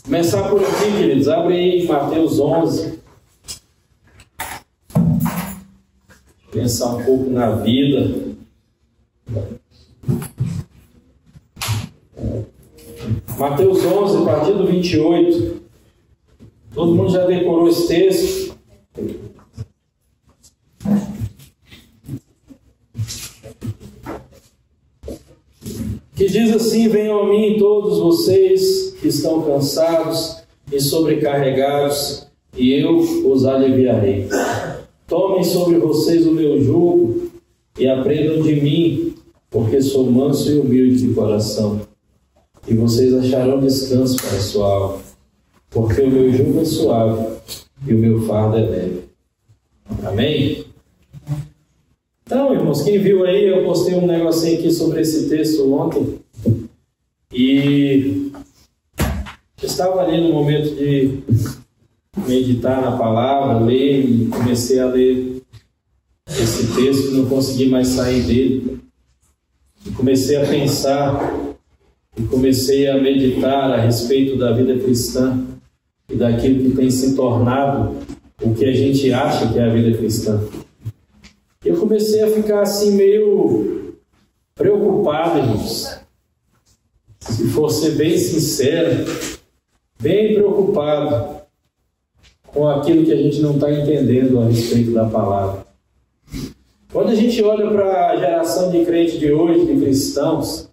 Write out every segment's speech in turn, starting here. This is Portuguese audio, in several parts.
Começar por aqui, queridos. Abre aí Mateus 11. Pensar um pouco na vida. Mateus 11, a partir do 28. Todo mundo já decorou esse texto? Que diz assim: venham a mim todos vocês que estão cansados e sobrecarregados, e eu os aliviarei. Tomem sobre vocês o meu jugo e aprendam de mim, porque sou manso e humilde de coração, e vocês acharão descanso para a sua alma, porque o meu jugo é suave e o meu fardo é leve. Amém? Então, irmãos, quem viu aí, eu postei um negocinho aqui sobre esse texto ontem, e eu estava ali no momento de meditar na palavra, ler, e comecei a ler esse texto, não consegui mais sair dele, e comecei a pensar, e comecei a meditar a respeito da vida cristã, e daquilo que tem se tornado o que a gente acha que é a vida cristã. Eu comecei a ficar assim meio preocupado, irmãos. Se for ser bem sincero, bem preocupado com aquilo que a gente não está entendendo a respeito da palavra. Quando a gente olha para a geração de crente de hoje, de cristãos,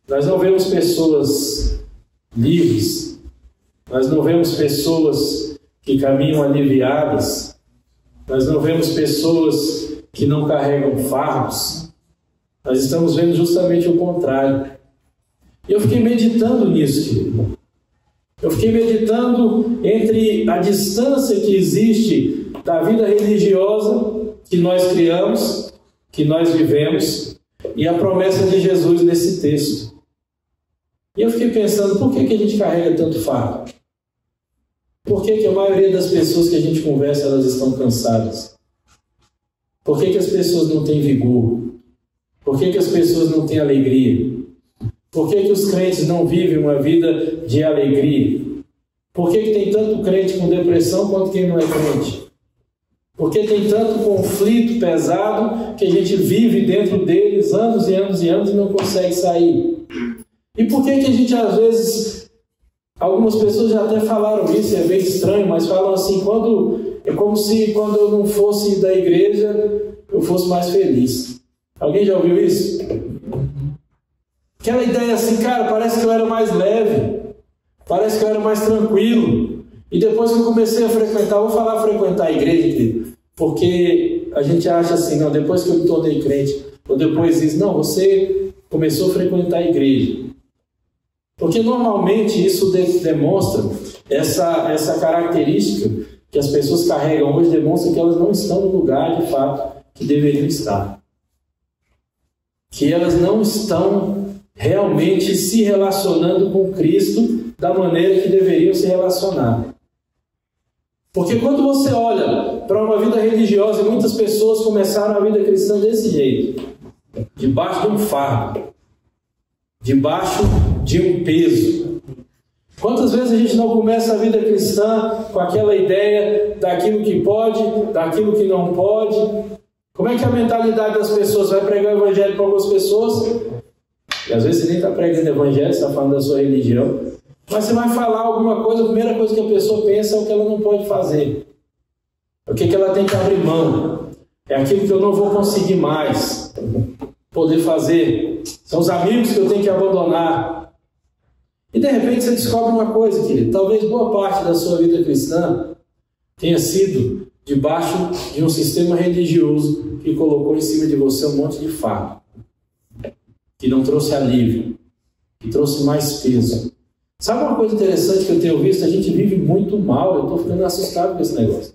nós não vemos pessoas livres, nós não vemos pessoas que caminham aliviadas, nós não vemos pessoas que não carregam fardos. Nós estamos vendo justamente o contrário. E eu fiquei meditando nisso, querido. Eu fiquei meditando entre a distância que existe da vida religiosa que nós criamos, que nós vivemos, e a promessa de Jesus nesse texto. E eu fiquei pensando, por que a gente carrega tanto fardo? Por que a maioria das pessoas que a gente conversa, elas estão cansadas? Por que as pessoas não têm vigor? Por que as pessoas não têm alegria? Por que os crentes não vivem uma vida de alegria? Por que tem tanto crente com depressão quanto quem não é crente? Por que tem tanto conflito pesado que a gente vive dentro deles anos e anos e anos e não consegue sair? E por que a gente às vezes... Algumas pessoas já até falaram isso, é bem estranho, mas falam assim, é como se quando eu não fosse da igreja, eu fosse mais feliz. Alguém já ouviu isso? Aquela ideia assim, cara, parece que eu era mais leve, parece que eu era mais tranquilo. E depois que eu comecei a frequentar, vou falar frequentar a igreja, querido, porque a gente acha assim, não, depois que eu me tornei crente, ou depois isso, não, você começou a frequentar a igreja. Porque normalmente isso demonstra, essa característica que as pessoas carregam hoje, demonstra que elas não estão no lugar de fato que deveriam estar. Que elas não estão realmente se relacionando com Cristo da maneira que deveriam se relacionar. Porque quando você olha para uma vida religiosa, muitas pessoas começaram a vida cristã desse jeito, debaixo de um fardo, debaixo de um peso. Quantas vezes a gente não começa a vida cristã com aquela ideia daquilo que pode, daquilo que não pode? Como é que é a mentalidade das pessoas? Vai pregar o evangelho para algumas pessoas, e às vezes você nem está pregando o evangelho, você está falando da sua religião, mas você vai falar alguma coisa, a primeira coisa que a pessoa pensa é o que ela não pode fazer, o que ela tem que abrir mão, é aquilo que eu não vou conseguir mais poder fazer, são os amigos que eu tenho que abandonar. E de repente você descobre uma coisa, querido, talvez boa parte da sua vida cristã tenha sido debaixo de um sistema religioso que colocou em cima de você um monte de fardo, que não trouxe alívio, que trouxe mais peso. Sabe uma coisa interessante que eu tenho visto? A gente vive muito mal, eu estou ficando assustado com esse negócio.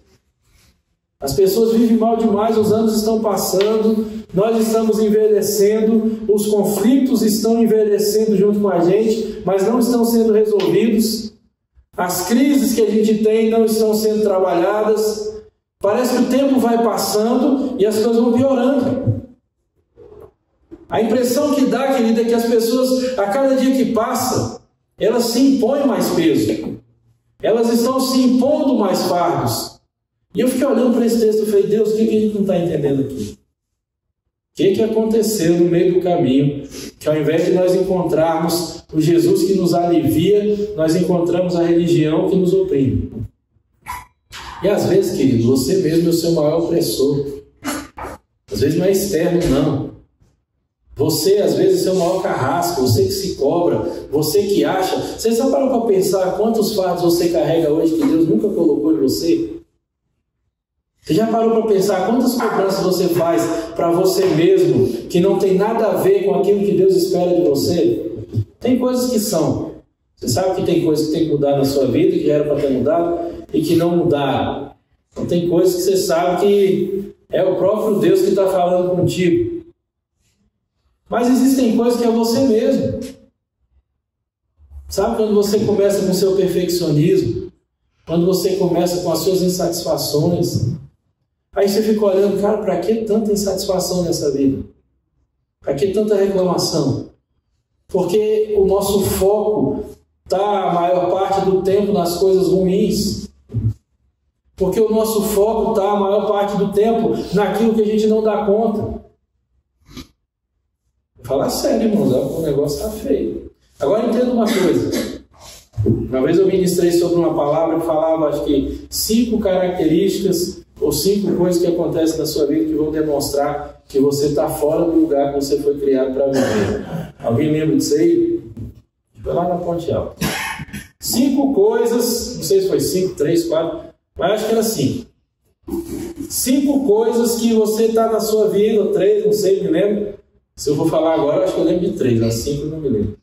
As pessoas vivem mal demais, os anos estão passando, nós estamos envelhecendo, os conflitos estão envelhecendo junto com a gente, mas não estão sendo resolvidos. As crises que a gente tem não estão sendo trabalhadas. Parece que o tempo vai passando e as coisas vão piorando. A impressão que dá, querida, é que as pessoas, a cada dia que passa, elas se impõem mais peso. Elas estão se impondo mais fardos. E eu fiquei olhando para esse texto e falei, Deus, o que a gente não está entendendo aqui? O que aconteceu no meio do caminho? Que ao invés de nós encontrarmos o Jesus que nos alivia, nós encontramos a religião que nos oprime. E às vezes, querido, você mesmo é o seu maior opressor. Às vezes não é externo, não. Você, às vezes, é o seu maior carrasco, você que se cobra, você que acha. Você já parou para pensar quantos fardos você carrega hoje que Deus nunca colocou em você? Você já parou para pensar quantas cobranças você faz para você mesmo que não tem nada a ver com aquilo que Deus espera de você? Tem coisas que são. Você sabe que tem coisas que tem que mudar na sua vida, que já era para ter mudado, e que não mudaram. Então tem coisas que você sabe que é o próprio Deus que está falando contigo. Mas existem coisas que é você mesmo. Sabe quando você começa com o seu perfeccionismo? Quando você começa com as suas insatisfações? Aí você fica olhando, cara, para que tanta insatisfação nessa vida? Para que tanta reclamação? Porque o nosso foco está a maior parte do tempo nas coisas ruins. Porque o nosso foco está a maior parte do tempo naquilo que a gente não dá conta. Vou falar sério, irmãos, o negócio está feio. Agora entenda uma coisa. Uma vez eu ministrei sobre uma palavra que falava, acho que 5 características ou 5 coisas que acontecem na sua vida que vão demonstrar que você está fora do lugar que você foi criado para viver. Alguém lembra disso aí? Foi lá na Ponte Alta. 5 coisas, não sei se foi 5, 3, 4, mas acho que era 5. 5 coisas que você está na sua vida, ou 3, não sei, me lembro. Se eu vou falar agora, acho que eu lembro de 3, as 5 eu não me lembro.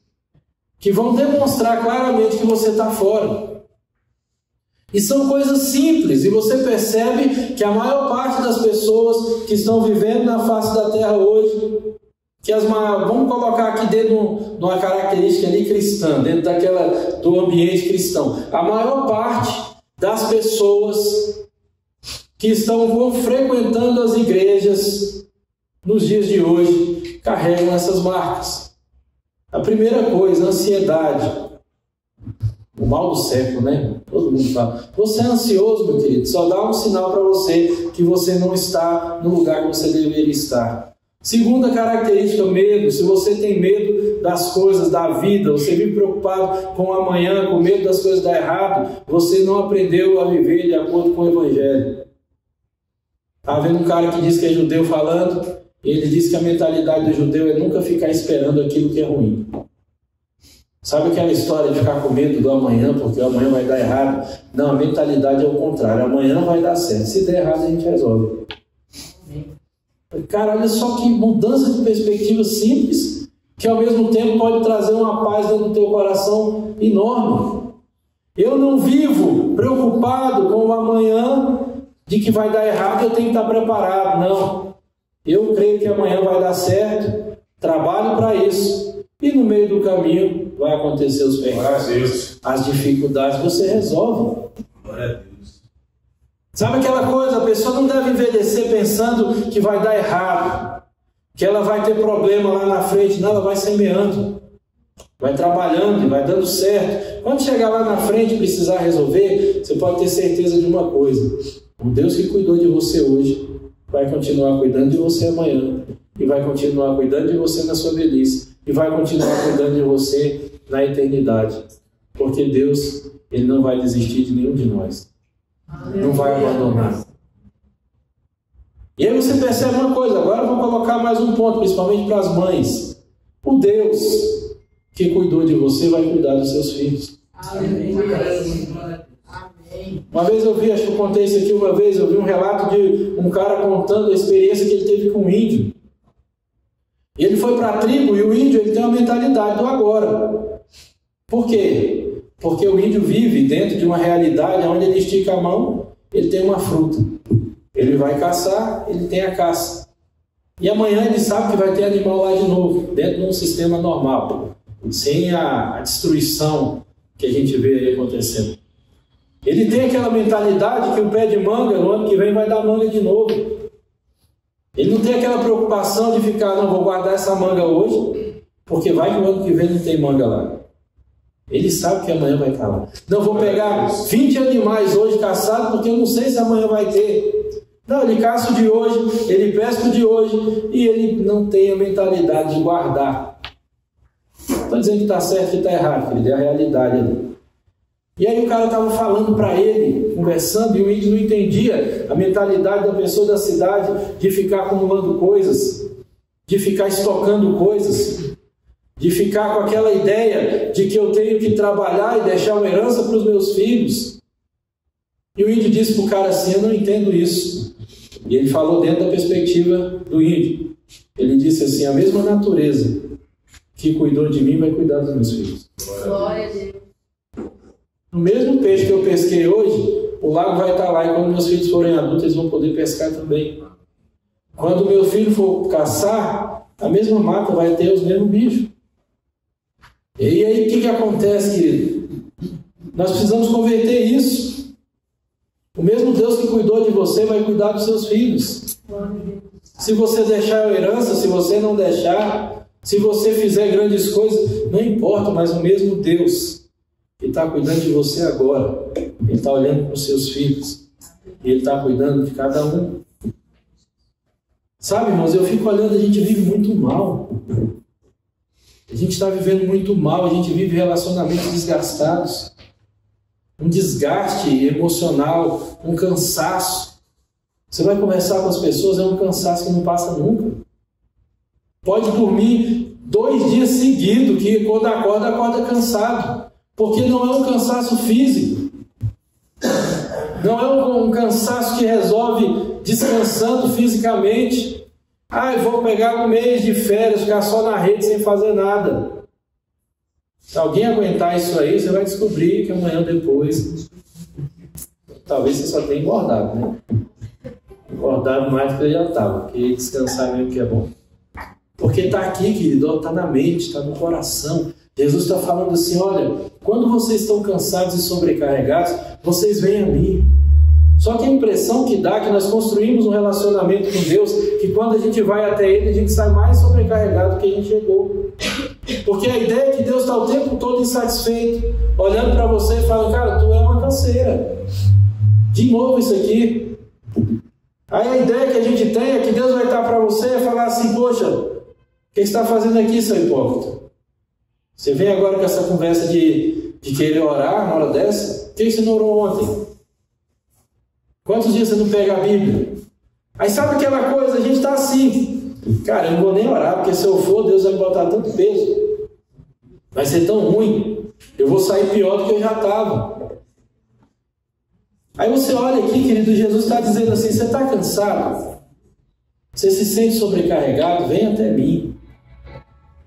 Que vão demonstrar claramente que você está fora. E são coisas simples, e você percebe que a maior parte das pessoas que estão vivendo na face da terra hoje, vamos colocar aqui dentro de uma característica ali cristã, dentro do ambiente cristão, a maior parte das pessoas que estão frequentando as igrejas nos dias de hoje carregam essas marcas. A primeira coisa, ansiedade. O mal do século, né? Todo mundo fala. Você é ansioso, meu querido? Só dá um sinal para você que você não está no lugar que você deveria estar. Segunda característica, medo. Se você tem medo das coisas da vida, você vive preocupado com o amanhã, com medo das coisas dar errado, você não aprendeu a viver de acordo com o Evangelho. Estava vendo um cara que diz que é judeu falando, e ele diz que a mentalidade do judeu é nunca ficar esperando aquilo que é ruim. Sabe aquela história de ficar com medo do amanhã, porque o amanhã vai dar errado? Não, a mentalidade é o contrário. Amanhã vai dar certo. Se der errado, a gente resolve. Cara, olha só que mudança de perspectiva simples, que ao mesmo tempo pode trazer uma paz dentro do teu coração enorme. Eu não vivo preocupado com o amanhã de que vai dar errado, eu tenho que estar preparado. Não. Eu creio que amanhã vai dar certo, trabalho para isso. E no meio do caminho vai acontecer os percalços, as dificuldades, você resolve. Sabe aquela coisa, a pessoa não deve envelhecer pensando que vai dar errado, que ela vai ter problema lá na frente. Não, ela vai semeando, vai trabalhando e vai dando certo. Quando chegar lá na frente e precisar resolver, você pode ter certeza de uma coisa: o Deus que cuidou de você hoje vai continuar cuidando de você amanhã, e vai continuar cuidando de você na sua velhice, e vai continuar cuidando de você na eternidade. Porque Deus, Ele não vai desistir de nenhum de nós. Não vai abandonar. E aí você percebe uma coisa. Agora eu vou colocar mais um ponto, principalmente para as mães. O Deus que cuidou de você vai cuidar dos seus filhos. Amém. Uma vez eu vi, acho que eu contei isso aqui uma vez, eu vi um relato de um cara contando a experiência que ele teve com um índio. E ele foi para a tribo, e o índio ele tem uma mentalidade do agora. Por quê? Porque o índio vive dentro de uma realidade onde ele estica a mão, ele tem uma fruta. Ele vai caçar, ele tem a caça. E amanhã ele sabe que vai ter animal lá de novo, dentro de um sistema normal, sem a destruição que a gente vê aí acontecendo. Ele tem aquela mentalidade que o pé de manga, no ano que vem, vai dar manga de novo. Ele não tem aquela preocupação de ficar, não, vou guardar essa manga hoje, porque vai que o ano que vem não tem manga lá. Ele sabe que amanhã vai estar lá. Não vou pegar 20 animais hoje caçados, porque eu não sei se amanhã vai ter. Não, ele caça o de hoje, ele pesca o de hoje, e ele não tem a mentalidade de guardar. Não estou dizendo que está certo, que está errado, querido, é a realidade ali. E aí o cara estava falando para ele, conversando, e o índio não entendia a mentalidade da pessoa da cidade de ficar acumulando coisas, de ficar estocando coisas, de ficar com aquela ideia de que eu tenho que trabalhar e deixar uma herança para os meus filhos. E o índio disse para o cara assim: eu não entendo isso. E ele falou dentro da perspectiva do índio. Ele disse assim: a mesma natureza que cuidou de mim vai cuidar dos meus filhos. Glória a Deus. No mesmo peixe que eu pesquei hoje, o lago vai estar lá, e quando meus filhos forem adultos, eles vão poder pescar também. Quando o meu filho for caçar, a mesma mata vai ter os mesmos bichos. E aí o que acontece, querido? Nós precisamos converter isso. O mesmo Deus que cuidou de você vai cuidar dos seus filhos. Se você deixar a herança, se você não deixar, se você fizer grandes coisas, não importa, mas o mesmo Deus que está cuidando de você agora, Ele está olhando para os seus filhos, e Ele está cuidando de cada um. Sabe, irmãos, eu fico olhando, a gente vive muito mal. A gente está vivendo muito mal, a gente vive relacionamentos desgastados. Um desgaste emocional, um cansaço. Você vai conversar com as pessoas, é um cansaço que não passa nunca. Pode dormir 2 dias seguidos, que quando acorda cansado. Porque não é um cansaço físico. Não é um cansaço que resolve descansando fisicamente. Ah, eu vou pegar um mês de férias, ficar só na rede sem fazer nada. Se alguém aguentar isso aí, você vai descobrir que amanhã depois, talvez você só tenha engordado, né? Engordado mais do que eu já estava, porque descansar mesmo que é bom. Porque está aqui, querido, está na mente, está no coração. Jesus está falando assim: olha, quando vocês estão cansados e sobrecarregados, vocês vêm a mim. Só que a impressão que dá é que nós construímos um relacionamento com Deus, que quando a gente vai até Ele, a gente sai mais sobrecarregado do que a gente chegou. Porque a ideia é que Deus está o tempo todo insatisfeito, olhando para você e falando: cara, tu é uma canseira. De novo isso aqui. Aí a ideia que a gente tem é que Deus vai estar para você e falar assim: poxa, o que você está fazendo aqui, seu hipócrita? Você vem agora com essa conversa de querer orar na hora dessa? Por que você não orou ontem? Quantos dias você não pega a Bíblia? Aí sabe aquela coisa, a gente está assim: cara, eu não vou nem orar, porque se eu for, Deus vai me botar tanto peso. Vai ser tão ruim. Eu vou sair pior do que eu já estava. Aí você olha aqui, querido, Jesus está dizendo assim: você está cansado? Você se sente sobrecarregado? Vem até mim.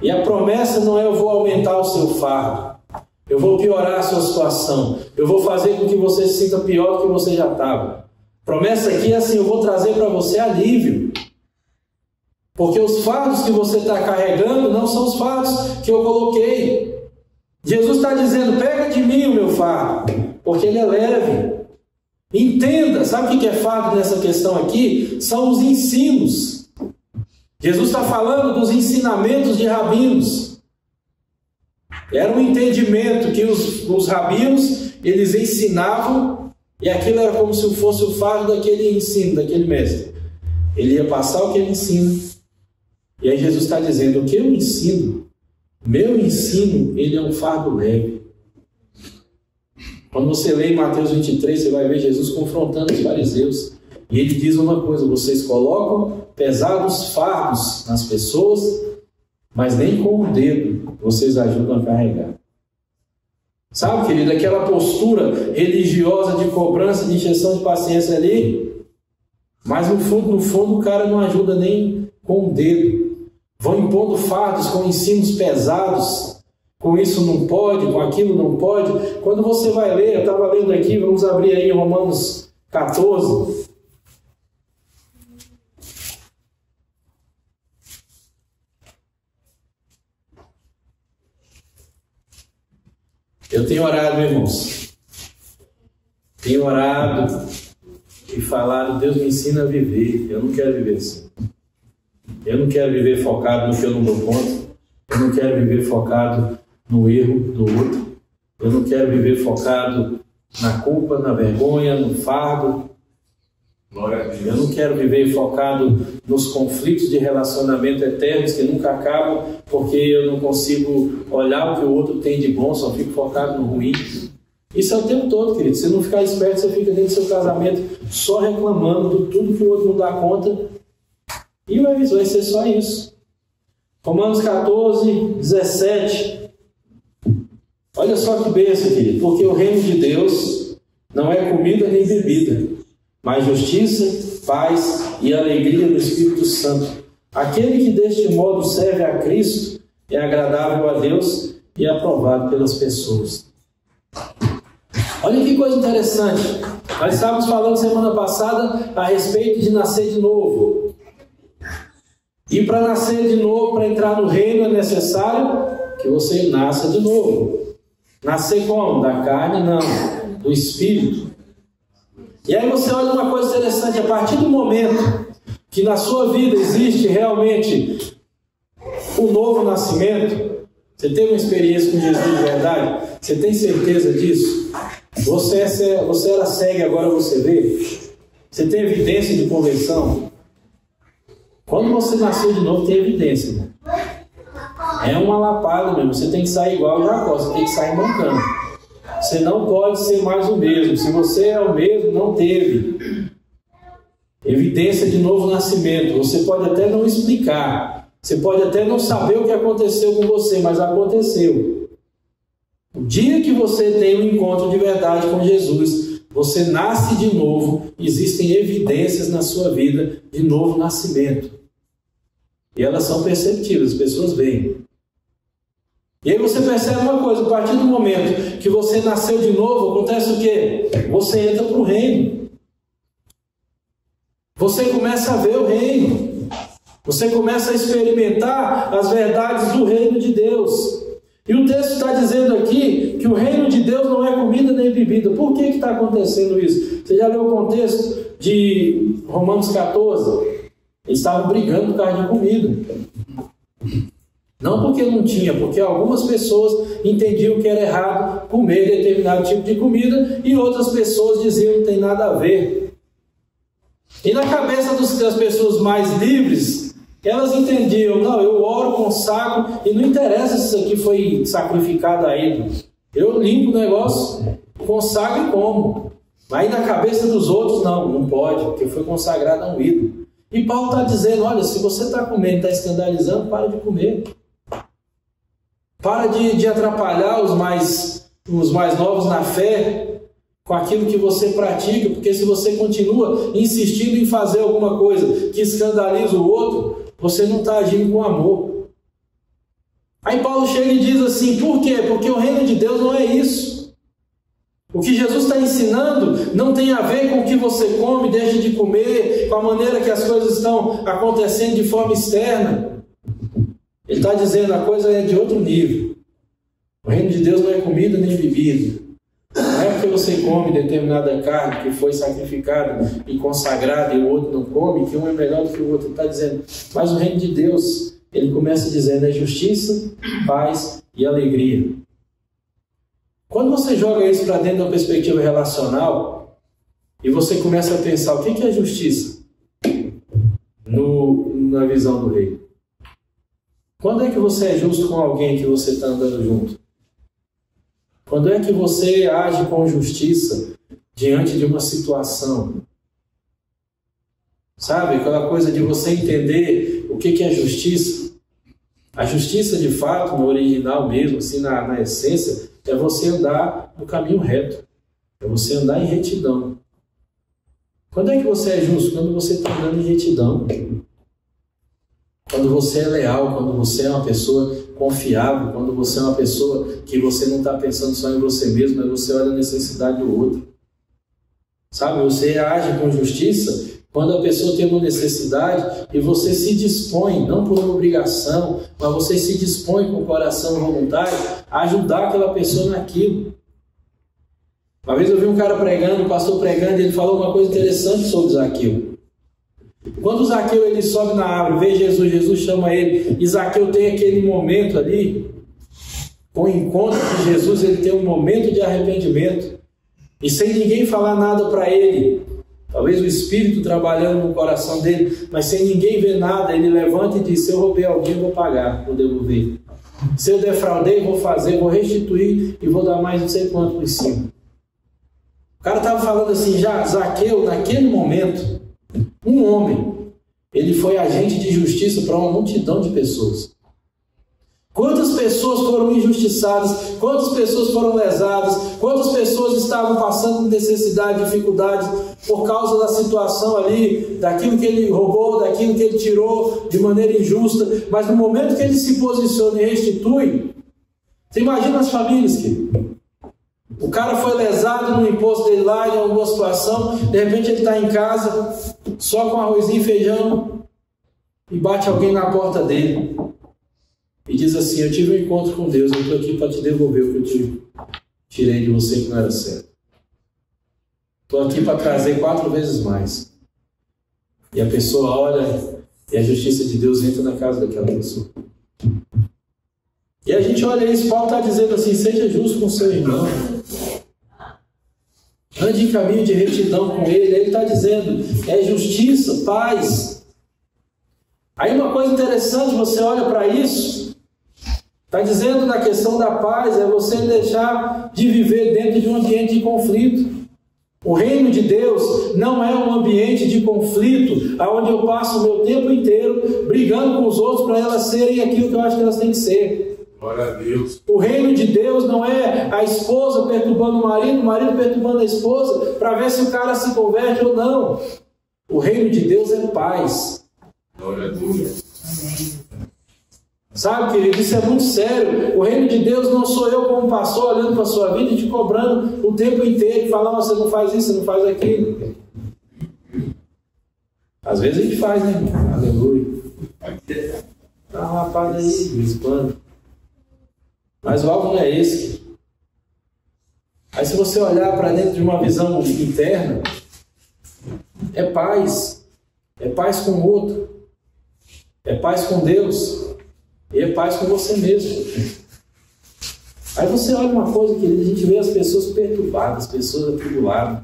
E a promessa não é: eu vou aumentar o seu fardo, eu vou piorar a sua situação, eu vou fazer com que você se sinta pior do que você já estava. A promessa aqui é assim: eu vou trazer para você alívio. Porque os fardos que você está carregando não são os fardos que eu coloquei. Jesus está dizendo: pega de mim o meu fardo, porque ele é leve. Entenda, sabe o que é fardo nessa questão aqui? São os ensinos. Jesus está falando dos ensinamentos de rabinos. Era um entendimento que os rabinos, eles ensinavam, e aquilo era como se fosse o fardo daquele ensino, daquele mestre. Ele ia passar o que ele ensina. E aí Jesus está dizendo: o que eu ensino, meu ensino, ele é um fardo leve. Quando você lê em Mateus 23, você vai ver Jesus confrontando os fariseus. E ele diz uma coisa: vocês colocam pesados fardos nas pessoas, mas nem com o dedo vocês ajudam a carregar. Sabe, querido, aquela postura religiosa de cobrança, de injeção de paciência ali, mas no fundo o cara não ajuda nem com o dedo. Vão impondo fardos com ensinos pesados. Com isso não pode, com aquilo não pode. Quando você vai ler, eu estava lendo aqui, vamos abrir aí em Romanos 14. Eu tenho orado, meus irmãos. Tenho orado e falado: Deus me ensina a viver. Eu não quero viver assim. Eu não quero viver focado no que eu não dou conta. Eu não quero viver focado no erro do outro. Eu não quero viver focado na culpa, na vergonha, no fardo. Eu não quero viver focado nos conflitos de relacionamento eternos que nunca acabam, porque eu não consigo olhar o que o outro tem de bom, só fico focado no ruim. Isso é o tempo todo, querido. Se não ficar esperto, você fica dentro do seu casamento só reclamando de tudo que o outro não dá conta. E vai ser só isso. Romanos 14, 17. Olha só que bênção, querido. Porque o reino de Deus não é comida nem bebida, mas justiça, paz e alegria do Espírito Santo. Aquele que deste modo serve a Cristo é agradável a Deus e aprovado pelas pessoas. Olha que coisa interessante. Nós estávamos falando semana passada a respeito de nascer de novo. E para nascer de novo, para entrar no reino, é necessário que você nasça de novo. Nascer como? Da carne? Não. Do Espírito. E aí você olha uma coisa interessante. A partir do momento que na sua vida existe realmente um novo nascimento, você teve uma experiência com Jesus de verdade, você tem certeza disso? Você era cego e agora você vê? Você tem evidência de conversão? Quando você nasceu de novo, tem evidência, né? É uma lapada mesmo. Você tem que sair igual o Jacó, você tem que sair mancando. Você não pode ser mais o mesmo. Se você é o mesmo, não teve evidência de novo nascimento. Você pode até não explicar, você pode até não saber o que aconteceu com você, mas aconteceu. O dia que você tem um encontro de verdade com Jesus, você nasce de novo, existem evidências na sua vida de novo nascimento. E elas são perceptíveis, as pessoas veem. E aí você percebe uma coisa, a partir do momento que você nasceu de novo, acontece o quê? Você entra para o reino. Você começa a ver o reino. Você começa a experimentar as verdades do reino de Deus. E o texto está dizendo aqui que o reino de Deus não é comida nem bebida. Por que está acontecendo isso? Você já leu o contexto de Romanos 14? Eles estavam brigando por causa de comida. Não porque não tinha, porque algumas pessoas entendiam que era errado comer determinado tipo de comida e outras pessoas diziam que não tem nada a ver. E na cabeça das pessoas mais livres, elas entendiam, não, eu oro, consagro, e não interessa se isso aqui foi sacrificado a ídolos. Eu limpo o negócio, consagro e como. Aí na cabeça dos outros, não pode, porque foi consagrado a um ídolo. E Paulo está dizendo, olha, se você está comendo, está escandalizando, para de comer. Para de atrapalhar os mais novos na fé com aquilo que você pratica, porque se você continua insistindo em fazer alguma coisa que escandaliza o outro, você não está agindo com amor. Aí Paulo chega e diz assim, por quê? Porque o reino de Deus não é isso. O que Jesus está ensinando não tem a ver com o que você come, deixa de comer, com a maneira que as coisas estão acontecendo de forma externa. Ele está dizendo, a coisa é de outro nível. O reino de Deus não é comida nem bebida. Não é porque você come determinada carne que foi sacrificada e consagrada e o outro não come, que um é melhor do que o outro. Ele está dizendo, mas o reino de Deus, ele começa dizendo, é justiça, paz e alegria. Quando você joga isso para dentro da perspectiva relacional e você começa a pensar, o que é justiça na visão do reino? Quando é que você é justo com alguém que você está andando junto? Quando é que você age com justiça diante de uma situação? Sabe, aquela coisa de você entender o que é justiça? A justiça, de fato, no original mesmo, assim, na essência, é você andar no caminho reto. É você andar em retidão. Quando é que você é justo? Quando você está andando em retidão. Quando você é leal, quando você é uma pessoa confiável, quando você é uma pessoa que você não está pensando só em você mesmo, mas você olha a necessidade do outro. Sabe, você age com justiça quando a pessoa tem uma necessidade e você se dispõe, não por uma obrigação, mas você se dispõe com o coração voluntário a ajudar aquela pessoa naquilo. Uma vez eu vi um cara pregando, um pastor pregando, e ele falou uma coisa interessante sobre Zaqueu. Quando o Zaqueu ele sobe na árvore, vê Jesus, Jesus chama ele, e Zaqueu tem aquele momento ali, com o encontro de Jesus, ele tem um momento de arrependimento, e sem ninguém falar nada para ele, talvez o Espírito trabalhando no coração dele, mas sem ninguém ver nada, ele levanta e diz: se eu roubei alguém, vou pagar, vou devolver. Se eu defraudei, vou fazer, vou restituir e vou dar mais não sei quanto por cima. O cara estava falando assim, já Zaqueu, naquele momento, um homem, ele foi agente de justiça para uma multidão de pessoas. Quantas pessoas foram injustiçadas, quantas pessoas foram lesadas, quantas pessoas estavam passando necessidade, dificuldades por causa da situação ali, daquilo que ele roubou, daquilo que ele tirou de maneira injusta, mas no momento que ele se posiciona e restitui, você imagina as famílias, querido? O cara foi lesado no imposto dele lá, em alguma situação, de repente ele está em casa, só com arrozinho e feijão, e bate alguém na porta dele. E diz assim: eu tive um encontro com Deus, eu estou aqui para te devolver o que eu tirei de você que não era certo. Estou aqui para trazer 4 vezes mais. E a pessoa olha e a justiça de Deus entra na casa daquela pessoa. E a gente olha isso, Paulo está dizendo assim: seja justo com seu irmão. Ande em caminho de retidão com ele. Ele está dizendo, é justiça, paz. Aí uma coisa interessante, você olha para isso, está dizendo na questão da paz, é você deixar de viver dentro de um ambiente de conflito. O reino de Deus não é um ambiente de conflito, onde eu passo o meu tempo inteiro brigando com os outros para elas serem aquilo que eu acho que elas têm que ser. Glória a Deus. O reino de Deus não é a esposa perturbando o marido perturbando a esposa para ver se o cara se converte ou não. O reino de Deus é paz. Glória a Deus. Sabe, querido, isso é muito sério. O reino de Deus não sou eu como pastor olhando para a sua vida e te cobrando o tempo inteiro e falando: você não faz isso, você não faz aquilo. Às vezes a gente faz, né? Aleluia. Dá uma lapada aí, de vez em quando. Mas o alvo não é esse. Aí se você olhar para dentro de uma visão interna, é paz. É paz com o outro. É paz com Deus. E é paz com você mesmo. Aí você olha uma coisa, querido, a gente vê as pessoas perturbadas, as pessoas atribuladas.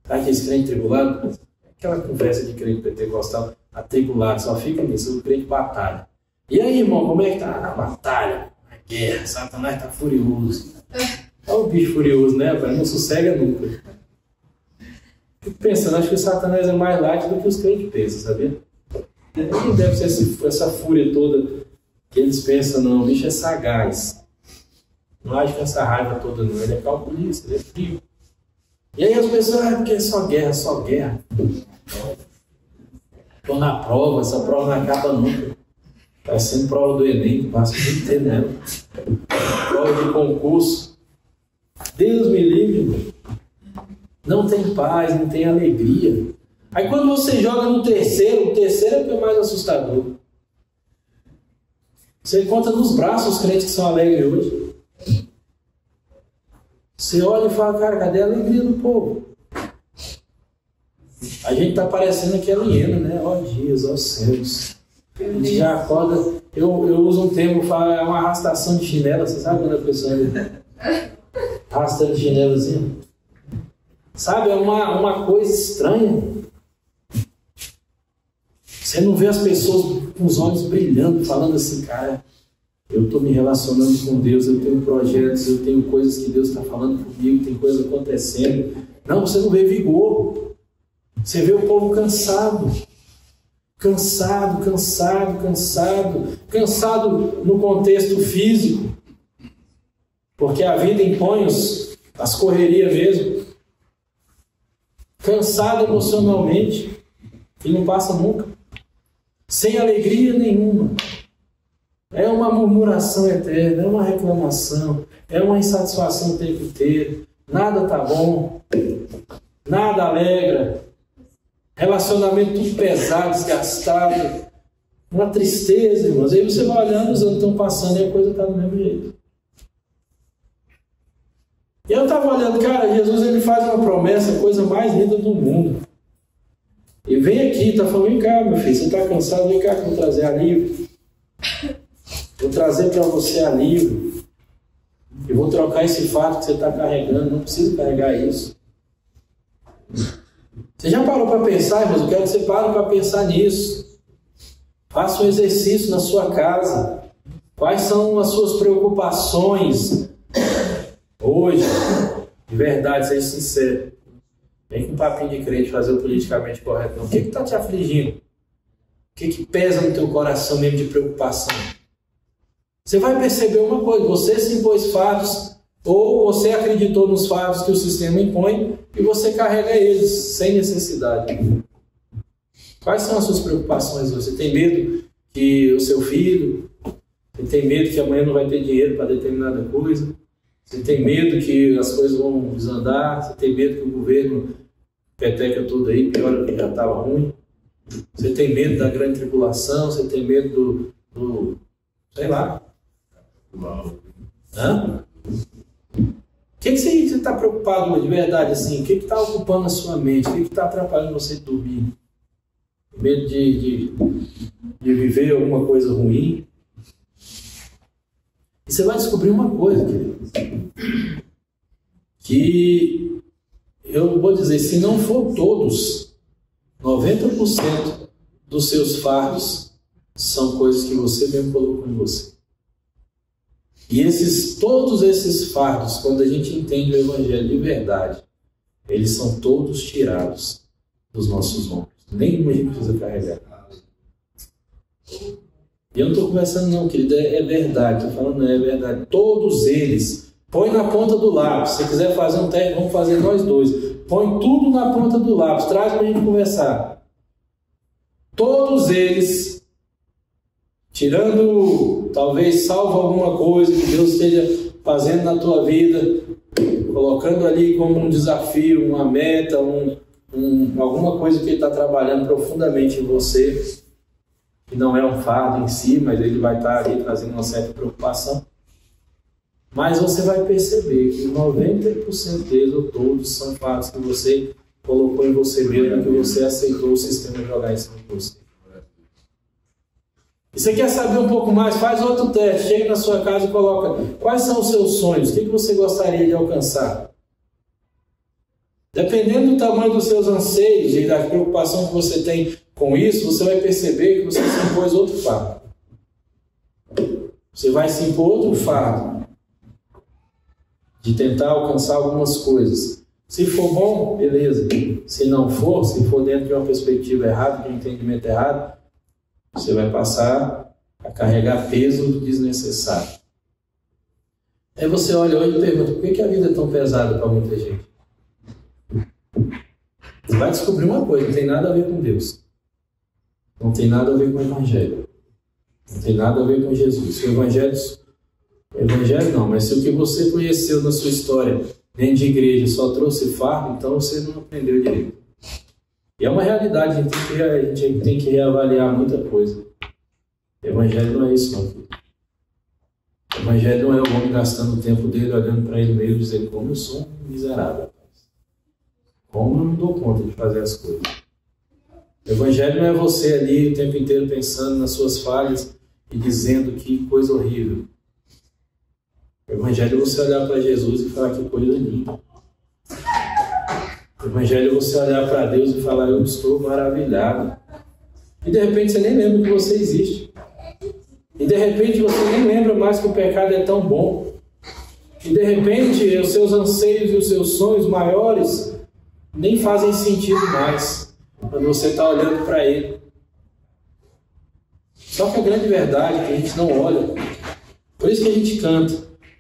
Sabe aqueles crentes tribulados? Aquela conversa de crente pentecostal, atribulado, só fica nisso, o crente batalha. E aí, irmão, como é que tá? Na batalha, na guerra, Satanás tá furioso. Olha o bicho furioso, né, rapaz? Não sossega nunca. Fico pensando, acho que o Satanás é mais light do que os crentes pensam, sabia? Não deve ser essa fúria toda que eles pensam, não. O bicho é sagaz. Não acho que essa raiva toda não. Ele é calculista, ele é frio. E aí as pessoas, porque é só guerra, só guerra. Estou na prova, essa prova não acaba nunca. Vai sendo prova do Enem, que passa o dia inteiro nela. Prova de concurso. Deus me livre, irmão. Não tem paz, não tem alegria. Aí quando você joga no terceiro, o terceiro é o que é mais assustador. Você encontra nos braços os crentes que são alegres hoje. Você olha e fala: cara, cadê a alegria do povo? A gente está parecendo aquela hiena, né? Ó dias, ó céus. A gente já acorda. Eu uso um termo, é uma arrastação de chinela. Você sabe quando a pessoa arrastando chinelozinho? Sabe, é uma coisa estranha. Você não vê as pessoas com os olhos brilhando, falando assim: cara, eu estou me relacionando com Deus, eu tenho projetos, eu tenho coisas que Deus está falando comigo, tem coisas acontecendo. Não, você não vê vigor. Você vê o povo cansado. Cansado no contexto físico. Porque a vida impõe as correrias mesmo. Cansado emocionalmente. E não passa nunca. Sem alegria nenhuma. É uma murmuração eterna, é uma reclamação, é uma insatisfação o tempo inteiro. Nada tá bom, nada alegra. Relacionamento tudo pesado, desgastado. Uma tristeza, irmãos. Aí você vai olhando, os anos estão passando e a coisa está do mesmo jeito. E eu estava olhando, cara, Jesus ele faz uma promessa, a coisa mais linda do mundo. E vem aqui, está falando: vem cá, meu filho, você está cansado, vem cá que eu vou trazer alívio. Vou trazer para você alívio. Eu vou trocar esse fardo que você está carregando, não precisa carregar isso. Você já parou para pensar, irmãos? Eu quero que você pare para pensar nisso. Faça um exercício na sua casa. Quais são as suas preocupações hoje? De verdade, seja sincero. Vem com um papinho de crente fazer o politicamente correto. Não. O que está te afligindo? O que pesa no teu coração mesmo de preocupação? Você vai perceber uma coisa. Você se impôs fardos, ou você acreditou nos fardos que o sistema impõe e você carrega eles sem necessidade. Quais são as suas preocupações hoje? Você tem medo que o seu filho... Você tem medo que amanhã não vai ter dinheiro para determinada coisa? Você tem medo que as coisas vão desandar? Você tem medo que o governo peteca tudo aí, pior que já estava ruim? Você tem medo da grande tribulação? Você tem medo do sei lá. Hã? O que você está preocupado de verdade assim? O que está ocupando a sua mente? O que está atrapalhando você de dormir? Medo de viver alguma coisa ruim? E você vai descobrir uma coisa, querido, que eu vou dizer, se não for todos, 90% dos seus fardos são coisas que você mesmo colocou em você. E todos esses fardos, quando a gente entende o Evangelho de verdade, eles são todos tirados dos nossos ombros. Nenhum a gente precisa carregar. E eu não estou conversando não, querido, é verdade. Estou falando, não é verdade. Todos eles, põe na ponta do lápis. Se você quiser fazer um teste, vamos fazer nós dois. Põe tudo na ponta do lápis, traz para a gente conversar. Todos eles, tirando, talvez, salvo alguma coisa que Deus esteja fazendo na tua vida, colocando ali como um desafio, uma meta, alguma coisa que Ele está trabalhando profundamente em você, que não é um fardo em si, mas Ele vai estar ali trazendo uma certa preocupação. Mas você vai perceber que 90% deles, ou todos, são fardos que você colocou em você mesmo, que você aceitou o sistema jogar em cima de você. E você quer saber um pouco mais? Faz outro teste. Chega na sua casa e coloca quais são os seus sonhos, o que você gostaria de alcançar. Dependendo do tamanho dos seus anseios e da preocupação que você tem com isso, você vai perceber que você se impôs outro fardo. Você vai se impor outro fardo de tentar alcançar algumas coisas. Se for bom, beleza. Se não for, se for dentro de uma perspectiva errada, de um entendimento errado, você vai passar a carregar peso desnecessário. Aí você olha hoje e pergunta, por que a vida é tão pesada para muita gente? Você vai descobrir uma coisa, não tem nada a ver com Deus. Não tem nada a ver com o Evangelho. Não tem nada a ver com Jesus. Se o Evangelho não, mas se o que você conheceu na sua história dentro de igreja só trouxe fardo, então você não aprendeu direito. E é uma realidade, a gente tem que reavaliar muita coisa. O Evangelho não é isso, não. O Evangelho não é o homem gastando o tempo dele, olhando para ele mesmo e dizendo como eu sou um miserável. Como eu não dou conta de fazer as coisas. O Evangelho não é você ali o tempo inteiro pensando nas suas falhas e dizendo que coisa horrível. O Evangelho é você olhar para Jesus e falar que coisa linda. O Evangelho é você olhar para Deus e falar, eu estou maravilhado. E de repente você nem lembra que você existe. E de repente você nem lembra mais que o pecado é tão bom. E de repente os seus anseios e os seus sonhos maiores nem fazem sentido mais quando você está olhando para Ele. Só que a grande verdade é que a gente não olha. Por isso que a gente canta,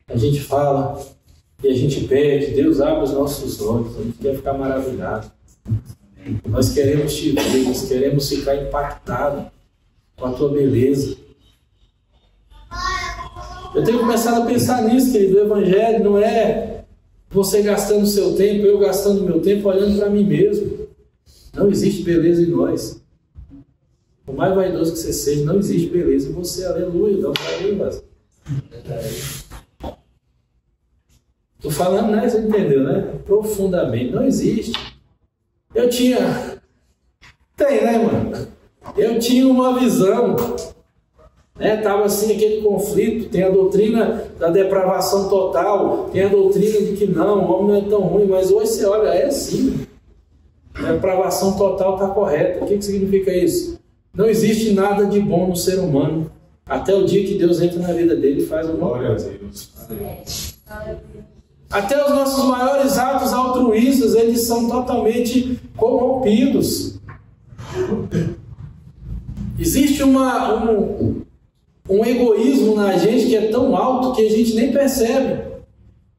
a gente fala e a gente pede, Deus abre os nossos olhos, a gente quer ficar maravilhado. Nós queremos te ver, nós queremos ficar impactados com a tua beleza. Eu tenho começado a pensar nisso, querido. O Evangelho não é você gastando o seu tempo, eu gastando o meu tempo olhando para mim mesmo. Não existe beleza em nós. Por mais vaidoso que você seja, não existe beleza em você. Aleluia, dá um aleluia. Estou falando, né? Você entendeu, né? Profundamente. Não existe. Tem, né, mano? Eu tinha uma visão. Estava assim aquele conflito. Tem a doutrina da depravação total, tem a doutrina de que não, o homem não é tão ruim, mas hoje você olha, é assim. A depravação total está correta. O que significa isso? Não existe nada de bom no ser humano até o dia que Deus entra na vida dele e faz alguma coisa. Até os nossos maiores atos altruístas, eles são totalmente corrompidos. Existe um egoísmo na gente que é tão alto que a gente nem percebe.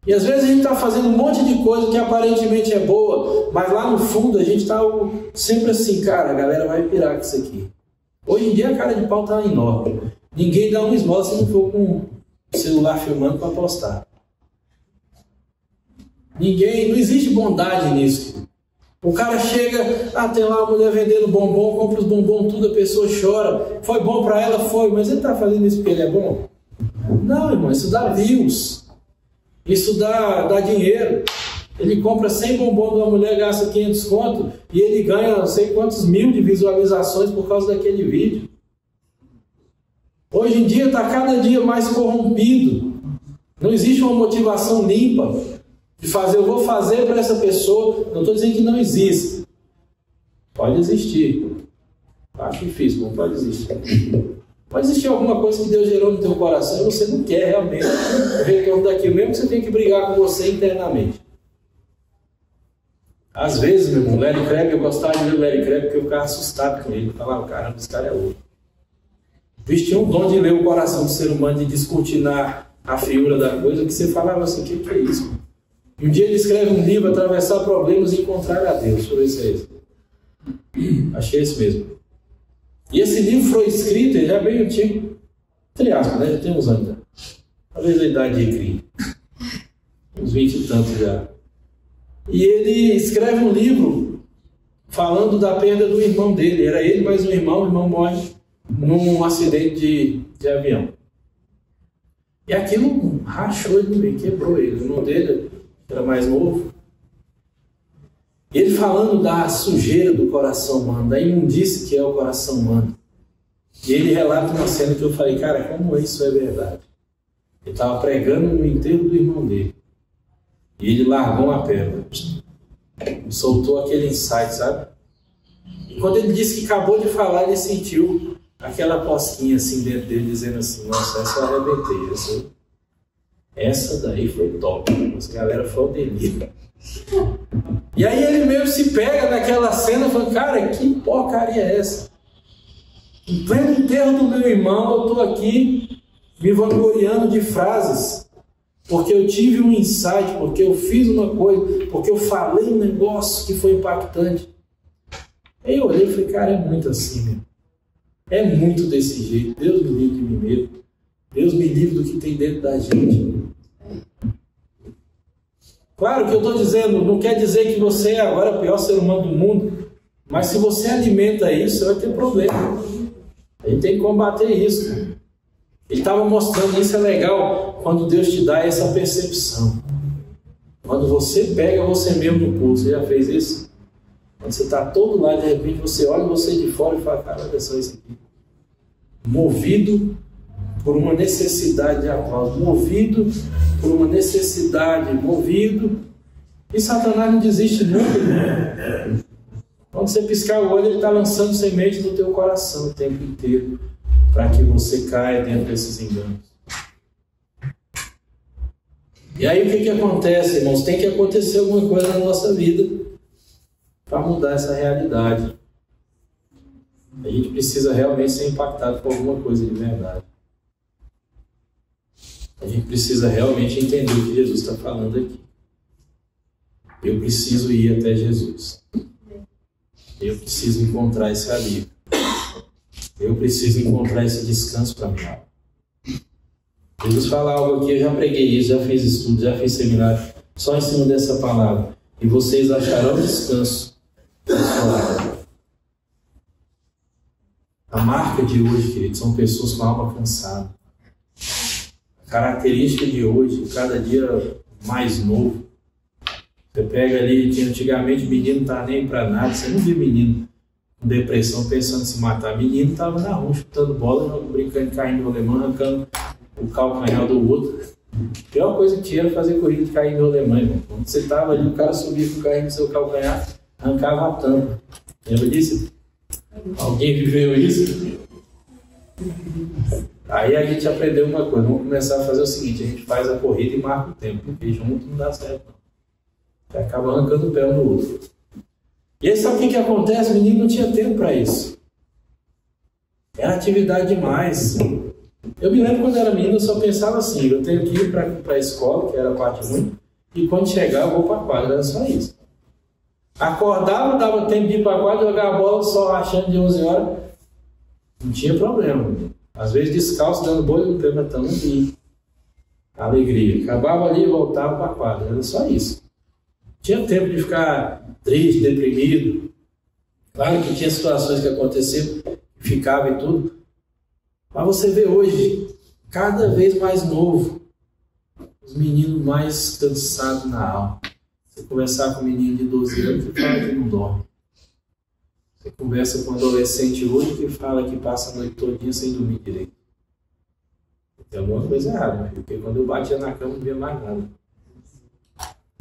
E às vezes a gente está fazendo um monte de coisa que aparentemente é boa, mas lá no fundo a gente está sempre assim, cara, a galera vai pirar com isso aqui. Hoje em dia a cara de pau está enorme. Ninguém dá uma esmola se não for com o celular filmando para postar. Não existe bondade nisso. O cara chega, tem lá a mulher vendendo bombom, compra os bombons, tudo, a pessoa chora. Foi bom para ela? Foi, mas ele está fazendo isso porque ele é bom? Não, irmão, isso dá views. Isso dá dinheiro. Ele compra 100 bombons de uma mulher, gasta 500 conto e ele ganha não sei quantos mil de visualizações por causa daquele vídeo. Hoje em dia está cada dia mais corrompido. Não existe uma motivação limpa de fazer, eu vou fazer para essa pessoa. Não estou dizendo que não existe. Pode existir. Acho difícil, não pode existir. Pode existir alguma coisa que Deus gerou no teu coração e você não quer realmente o retorno daquilo, mesmo que você tenha que brigar com você internamente. Às vezes, meu irmão, Larry Crabb, eu gostava de ler o Larry Crabb porque eu ficava assustado com ele. Eu falava, caramba, esse cara é louco. O bicho tinha um dom de ler o coração do ser humano, de descortinar a feiura da coisa, que você falava assim, o que é isso? E um dia ele escreve um livro, Atravessar Problemas e Encontrar a Deus. Deixa eu ver se é esse. Acho que é esse mesmo. E esse livro foi escrito, ele é bem antigo, entre aspas, né? Já tem uns anos. Talvez a idade de Crim. Uns 20 e tantos já. E ele escreve um livro falando da perda do irmão dele. Era ele mais um irmão, o irmão morre num acidente de avião. E aquilo rachou ele no meio, quebrou ele. O irmão dele era mais novo. E ele falando da sujeira do coração humano, da imundície que é o coração humano. E ele relata uma cena que eu falei, cara, como isso é verdade? Ele estava pregando no enterro do irmão dele. E ele largou uma pedra. Soltou aquele insight, sabe? E quando ele disse que acabou de falar, ele sentiu aquela posquinha assim dentro dele, dizendo assim, nossa, essa eu arrebentei. Essa daí foi top. As galera foi o delírio. E aí ele mesmo se pega naquela cena e fala, cara, que porcaria é essa? Em pleno enterro do meu irmão, eu estou aqui me vangloriando de frases, porque eu tive um insight, porque eu fiz uma coisa, porque eu falei um negócio que foi impactante. Aí eu olhei e falei, cara, é muito assim, meu. É muito desse jeito. Deus me livre de mim mesmo. Deus me livre do que tem dentro da gente. Claro que eu estou dizendo, não quer dizer que você é agora o pior ser humano do mundo, mas se você alimenta isso, você vai ter problema. A gente tem que combater isso. Ele estava mostrando, isso é legal, quando Deus te dá essa percepção. Quando você pega você mesmo no pulo, você já fez isso? Quando você está todo lá, de repente você olha você de fora e fala, cara, olha só isso aqui. Movido por uma necessidade de aplauso, movido por uma necessidade, movido. E Satanás não desiste nunca, né? Quando você piscar o olho, ele está lançando semente no teu coração o tempo inteiro, para que você caia dentro desses enganos. E aí o que acontece, irmãos? Tem que acontecer alguma coisa na nossa vida para mudar essa realidade. A gente precisa realmente ser impactado por alguma coisa de verdade. A gente precisa realmente entender o que Jesus está falando aqui. Eu preciso ir até Jesus. Eu preciso encontrar esse alívio. Eu preciso encontrar esse descanso para mim. Jesus fala algo aqui, eu já preguei isso, já fiz estudo, já fiz seminário, só em cima dessa palavra. E vocês acharão descanso na sua alma. A marca de hoje, queridos, são pessoas com a alma cansada. A característica de hoje, cada dia mais novo. Você pega ali, que antigamente menino não estava nem para nada, você não vê menino com depressão, pensando em se matar. Menino estava na rua, chutando bola, brincando de carrinho de rolemã, arrancando o calcanhar do outro. A pior coisa que tinha era fazer corrida de carrinho de rolemã, irmão. Quando você estava ali, o cara subia com o carrinho do seu calcanhar, arrancava a tampa. Lembra disso? Alguém viveu isso? Aí a gente aprendeu uma coisa, vamos começar a fazer o seguinte, a gente faz a corrida e marca o tempo, porque junto não dá certo não. Você acaba arrancando o pé um do outro. E aí sabe o que acontece? O menino não tinha tempo para isso. Era atividade demais. Eu me lembro quando era menino, eu só pensava assim, eu tenho que ir para a escola, que era a parte ruim, e quando chegar eu vou para a quadra, era só isso. Acordava, dava tempo de ir para a quadra, jogar a bola só rachando de 11 horas, não tinha problema. Às vezes descalço, dando bolha no pé, mas estamos aqui. Alegria. Acabava ali e voltava para a quadra, era só isso. Tinha tempo de ficar triste, deprimido. Claro que tinha situações que aconteciam, ficava e tudo. Mas você vê hoje, cada vez mais novo, os meninos mais cansados na alma. Você conversar com um menino de 12 anos que fala que não dorme. Você conversa com um adolescente hoje que fala que passa a noite todinha sem dormir direito. Tem alguma coisa errada, né? Porque quando eu batia na cama não via mais nada.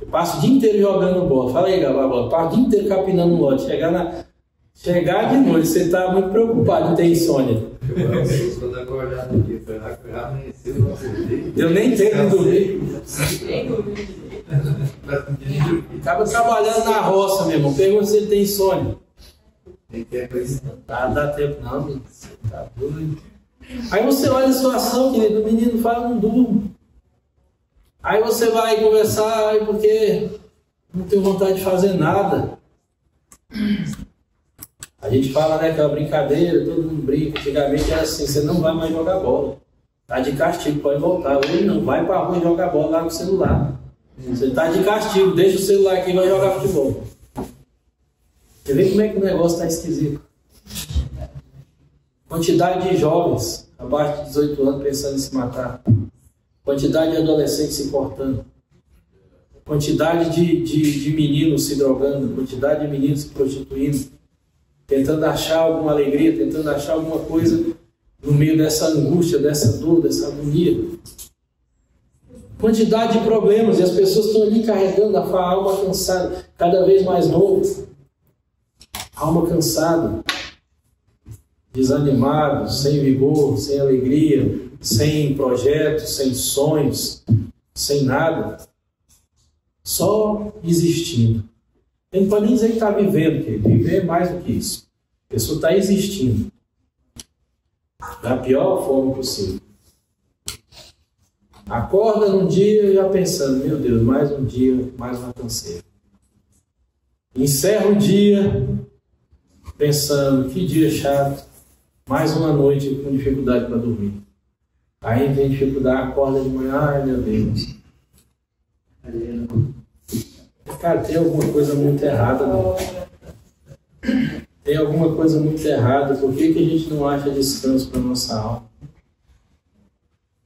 Eu passo o dia inteiro jogando bola. Fala aí, Gabá, passo o dia inteiro capinando lote. Chegar de noite, você está muito preocupado de ter insônia. Quando acordado aqui, foi lá que eu já amanheceu, não acordei. Eu nem tenho de dormir. Acaba trabalhando na roça, meu irmão. Pergunta se ele tem insônia. Tem tempo aí? Não dá tempo não, menino. Você tá doido. Aí você olha a situação, querido, o menino fala, não durmo. Aí você vai conversar, porque não tenho vontade de fazer nada. A gente fala, né, aquela brincadeira, todo mundo brinca. Antigamente era assim, você não vai mais jogar bola. Tá de castigo, pode voltar. Hoje não, vai pra rua jogar bola lá com o celular. Você tá de castigo, deixa o celular aqui e vai jogar futebol. Você vê como é que o negócio tá esquisito. Quantidade de jovens abaixo de 18 anos pensando em se matar. Quantidade de adolescentes se cortando. Quantidade de meninos se drogando. Quantidade de meninos se prostituindo. Tentando achar alguma alegria, tentando achar alguma coisa no meio dessa angústia, dessa dor, dessa agonia. Quantidade de problemas, e as pessoas estão ali carregando a alma cansada, cada vez mais novo. Alma cansada, desanimado, sem vigor, sem alegria, sem projetos, sem sonhos, sem nada. Só existindo. A gente pode nem dizer que está vivendo, querido. Viver é mais do que isso. A pessoa está existindo. Da pior forma possível. Acorda num dia já pensando, meu Deus, mais um dia, mais uma canseira. Encerra o dia pensando, que dia chato, mais uma noite com dificuldade para dormir. Aí tem dificuldade, acorda de manhã, ai meu Deus. Cara, tem alguma coisa muito errada, não? Tem alguma coisa muito errada. Por que a gente não acha descanso para a nossa alma?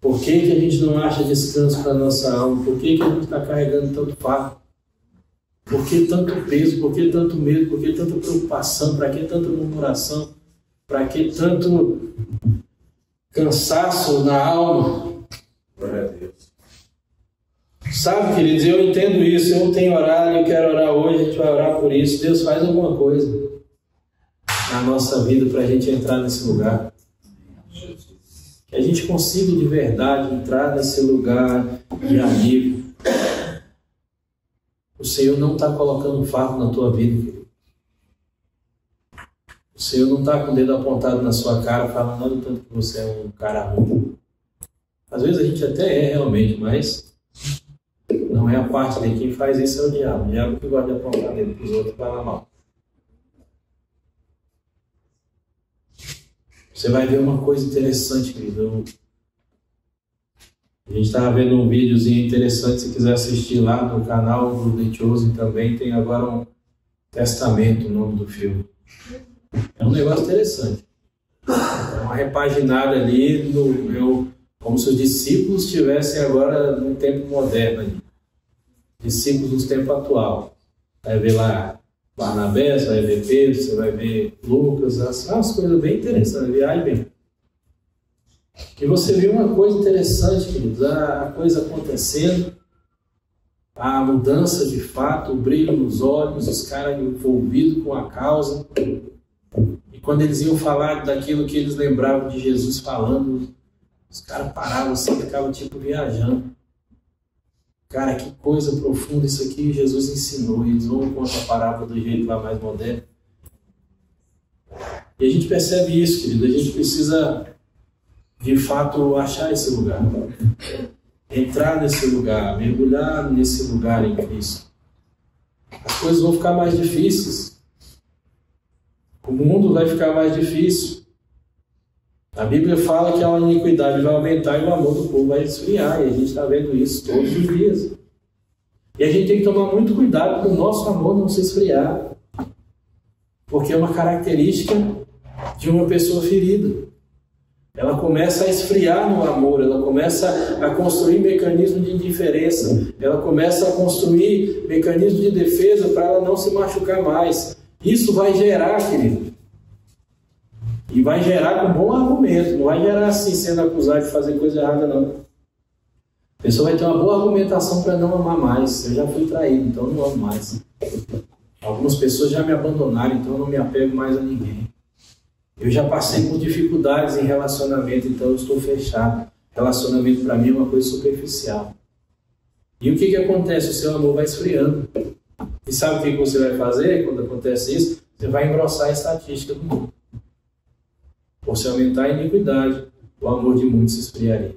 Por que a gente não acha descanso para a nossa alma? Por que a gente está carregando tanto fardo? Por que tanto peso? Por que tanto medo? Por que tanta preocupação? Para que tanta murmuração? Para que tanto cansaço na alma? Glória a Deus. Sabe, queridos, eu entendo isso. Eu tenho horário, eu quero orar hoje, a gente vai orar por isso. Deus faz alguma coisa na nossa vida para a gente entrar nesse lugar. Que a gente consiga de verdade entrar nesse lugar de alívio. O Senhor não está colocando um fardo na tua vida, querido. O Senhor não está com o dedo apontado na sua cara, falando olha o tanto que você é um cara ruim. Às vezes a gente até é realmente, mas não é a parte de quem faz isso é o diabo. O diabo que gosta de apontar dedo para os outros e falar mal. Você vai ver uma coisa interessante, querido. A gente estava vendo um videozinho interessante, se quiser assistir lá no canal do The Chosen também, tem agora um Testamento, o nome do filme. É um negócio interessante. É uma repaginada ali, como se os discípulos estivessem agora num tempo moderno ali. Discípulos do tempo atual. Vai ver lá Barnabé, você vai ver Pedro, você vai ver Lucas, umas coisas bem interessantes, viagem bem. E você vê uma coisa interessante, queridos, a coisa acontecendo, a mudança de fato, o brilho nos olhos, os caras envolvidos com a causa. E quando eles iam falar daquilo que eles lembravam de Jesus falando, os caras paravam assim, ficavam tipo viajando. Cara, que coisa profunda isso aqui Jesus ensinou. E eles vão contar a parábola do jeito lá mais moderno. E a gente percebe isso, querido. A gente precisa, de fato, achar esse lugar. Entrar nesse lugar, mergulhar nesse lugar em Cristo. As coisas vão ficar mais difíceis. O mundo vai ficar mais difícil. A Bíblia fala que a iniquidade vai aumentar e o amor do povo vai esfriar. E a gente está vendo isso todos os dias. E a gente tem que tomar muito cuidado para o nosso amor não se esfriar. Porque é uma característica de uma pessoa ferida. Ela começa a esfriar no amor, ela começa a construir mecanismos de indiferença, ela começa a construir mecanismos de defesa para ela não se machucar mais. Isso vai gerar, querido. E vai gerar com bom argumento, não vai gerar assim, sendo acusado de fazer coisa errada, não. A pessoa vai ter uma boa argumentação para não amar mais. Eu já fui traído, então eu não amo mais. Algumas pessoas já me abandonaram, então eu não me apego mais a ninguém. Eu já passei por dificuldades em relacionamento, então eu estou fechado. Relacionamento para mim é uma coisa superficial. E o que acontece? O seu amor vai esfriando. E sabe o que você vai fazer quando acontece isso? Você vai engrossar a estatística do mundo. Por se aumentar a iniquidade, o amor de muitos se esfriaria.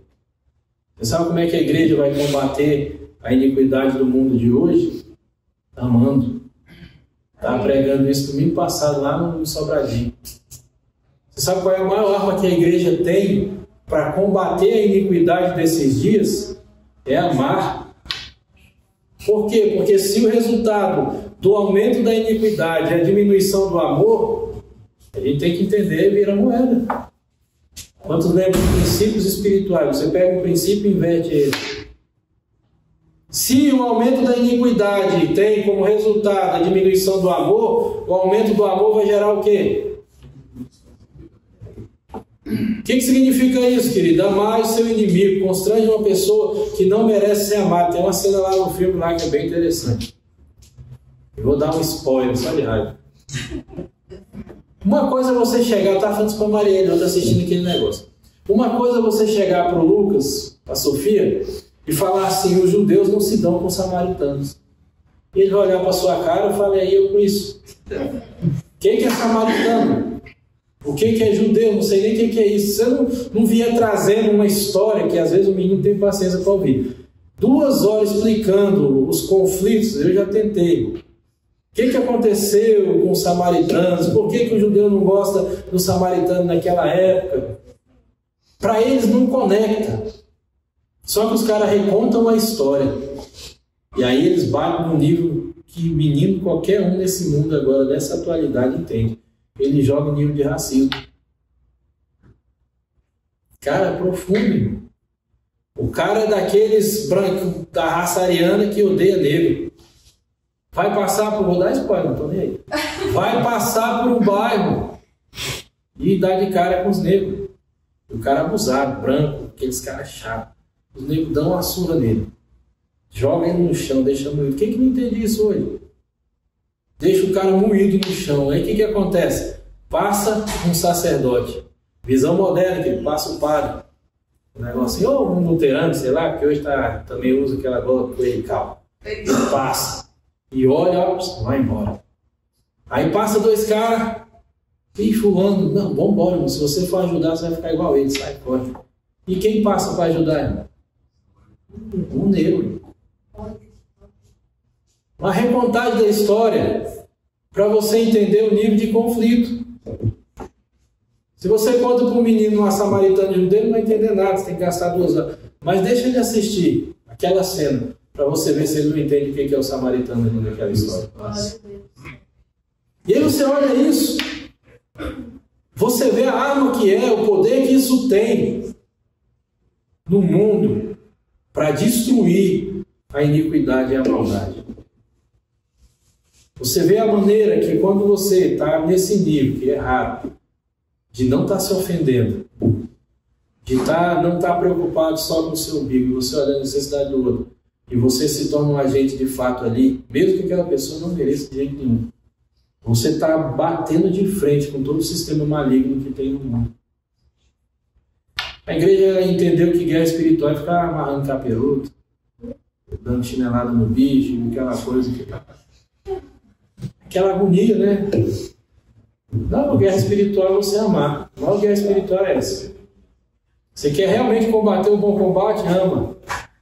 Você sabe como é que a igreja vai combater a iniquidade do mundo de hoje? Amando. Estava pregando isso domingo passado lá no Sobradinho. Você sabe qual é a maior arma que a igreja tem para combater a iniquidade desses dias? É amar. Por quê? Porque se o resultado do aumento da iniquidade é a diminuição do amor, a gente tem que entender e virar moeda. Quantos lembram de princípios espirituais? Você pega um princípio e inverte ele. Se o aumento da iniquidade tem como resultado a diminuição do amor, o aumento do amor vai gerar o quê? O que significa isso, querido? Amar o seu inimigo, constrange uma pessoa que não merece ser amada. Tem uma cena lá no filme lá que é bem interessante. Eu vou dar um spoiler, só de raiva. Uma coisa é você chegar, eu estava falando isso para a Marielle, eu estou assistindo aquele negócio. Uma coisa é você chegar para o Lucas, para a Sofia, e falar assim: os judeus não se dão com os samaritanos. E ele vai olhar para a sua cara e fala: aí eu com isso. Quem que é samaritano? O que é judeu? Não sei nem o que é isso. Você não vinha trazendo uma história que às vezes o menino tem paciência para ouvir. 2 horas explicando os conflitos, eu já tentei. O que aconteceu com os samaritanos? Por que o judeu não gosta do samaritano naquela época? Para eles não conecta. Só que os caras recontam a história. E aí eles batem no nível que menino, qualquer um nesse mundo agora, nessa atualidade, entende. Ele joga em nível de racismo. Cara, é profundo. O cara é daqueles brancos da raça ariana que odeia negro. Vai passar por... Vou dar spoiler, não tô nem aí. Vai passar por um bairro e dá de cara com os negros. O cara abusado, branco, aqueles caras chatos. Os negros dão uma surra nele. Joga ele no chão, deixa moído. Quem que não entende isso hoje? Deixa o cara moído no chão. Aí o que acontece? Passa um sacerdote. Visão moderna, que passa o padre. Um negocinho, ou um luterano, sei lá, que hoje também usa aquela bola clerical. Passa. E olha, ó, vai embora. Aí passa 2 caras. E fulano, não, vambora, se você for ajudar, você vai ficar igual ele, sai fora. E quem passa para ajudar? Um negro. Uma recontagem da história para você entender o nível de conflito. Se você conta para um menino uma samaritana judeu, ele não vai entender nada, você tem que gastar 2 horas. Mas deixa ele assistir aquela cena para você ver se ele não entende o que é o samaritano ali naquela história. E aí você olha isso, você vê a arma que é, o poder que isso tem no mundo para destruir a iniquidade e a maldade. Você vê a maneira que quando você está nesse nível, que é errado, de não estar se ofendendo, de não estar preocupado só com o seu umbigo, você olha a necessidade do outro, e você se torna um agente de fato ali, mesmo que aquela pessoa não mereça de jeito nenhum. Você está batendo de frente com todo o sistema maligno que tem no mundo. A igreja entendeu que guerra espiritual é ficar amarrando capiroto, dando chinelada no bicho, aquela coisa que aquela agonia, né? Não, a guerra espiritual é você amar. A maior guerra espiritual é essa. Você quer realmente combater o bom combate? Ama.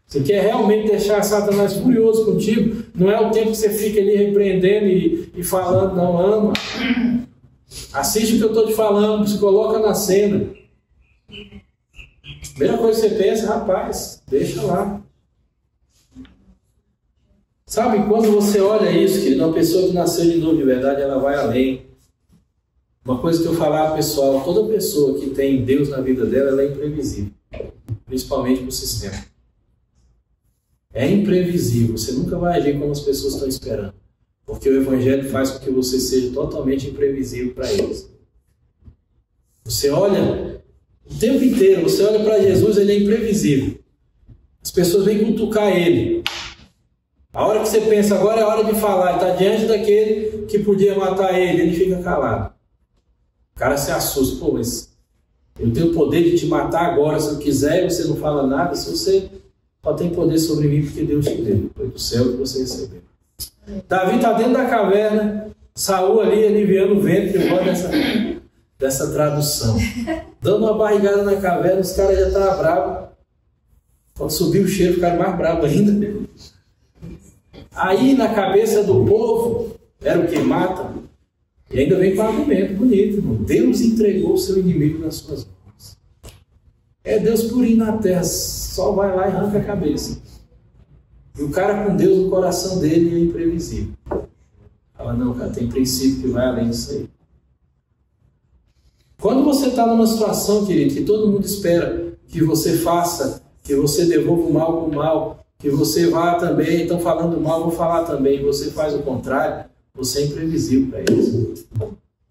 Você quer realmente deixar Satanás furioso contigo? Não é o tempo que você fica ali repreendendo e falando, não, ama. Assiste o que eu estou te falando, se coloca na cena. Primeira coisa que você pensa, rapaz, deixa lá. Sabe, quando você olha isso, querido, uma pessoa que nasceu de novo de verdade, ela vai além. Uma coisa que eu falava, pessoal, toda pessoa que tem Deus na vida dela, ela é imprevisível. Principalmente para o sistema. É imprevisível. Você nunca vai agir como as pessoas estão esperando. Porque o Evangelho faz com que você seja totalmente imprevisível para eles. Você olha o tempo inteiro, você olha para Jesus, ele é imprevisível. As pessoas vêm cutucar ele. A hora que você pensa, agora é hora de falar, está diante daquele que podia matar ele, ele fica calado. O cara se assusta, pô, mas eu tenho o poder de te matar agora, se eu quiser, e você não fala nada, se você só tem poder sobre mim porque Deus te deu, foi do céu que você recebeu. Davi está dentro da caverna, Saul ali aliviando o vento, eu gosto dessa tradução. Dando uma barrigada na caverna, os caras já estavam bravos. Quando subiu o cheiro, ficaram mais bravos ainda. Aí na cabeça do povo, era o que mata. E ainda vem com um argumento bonito, irmão. Deus entregou o seu inimigo nas suas mãos. É Deus purinho na terra, só vai lá e arranca a cabeça. E o cara com Deus no coração dele é imprevisível. Fala, não, cara, tem princípio que vai além disso aí. Quando você está numa situação, querido, que todo mundo espera que você faça, que você devolva o mal com o mal, que você vá também, estão falando mal, vou falar também, e você faz o contrário, você é imprevisível para eles.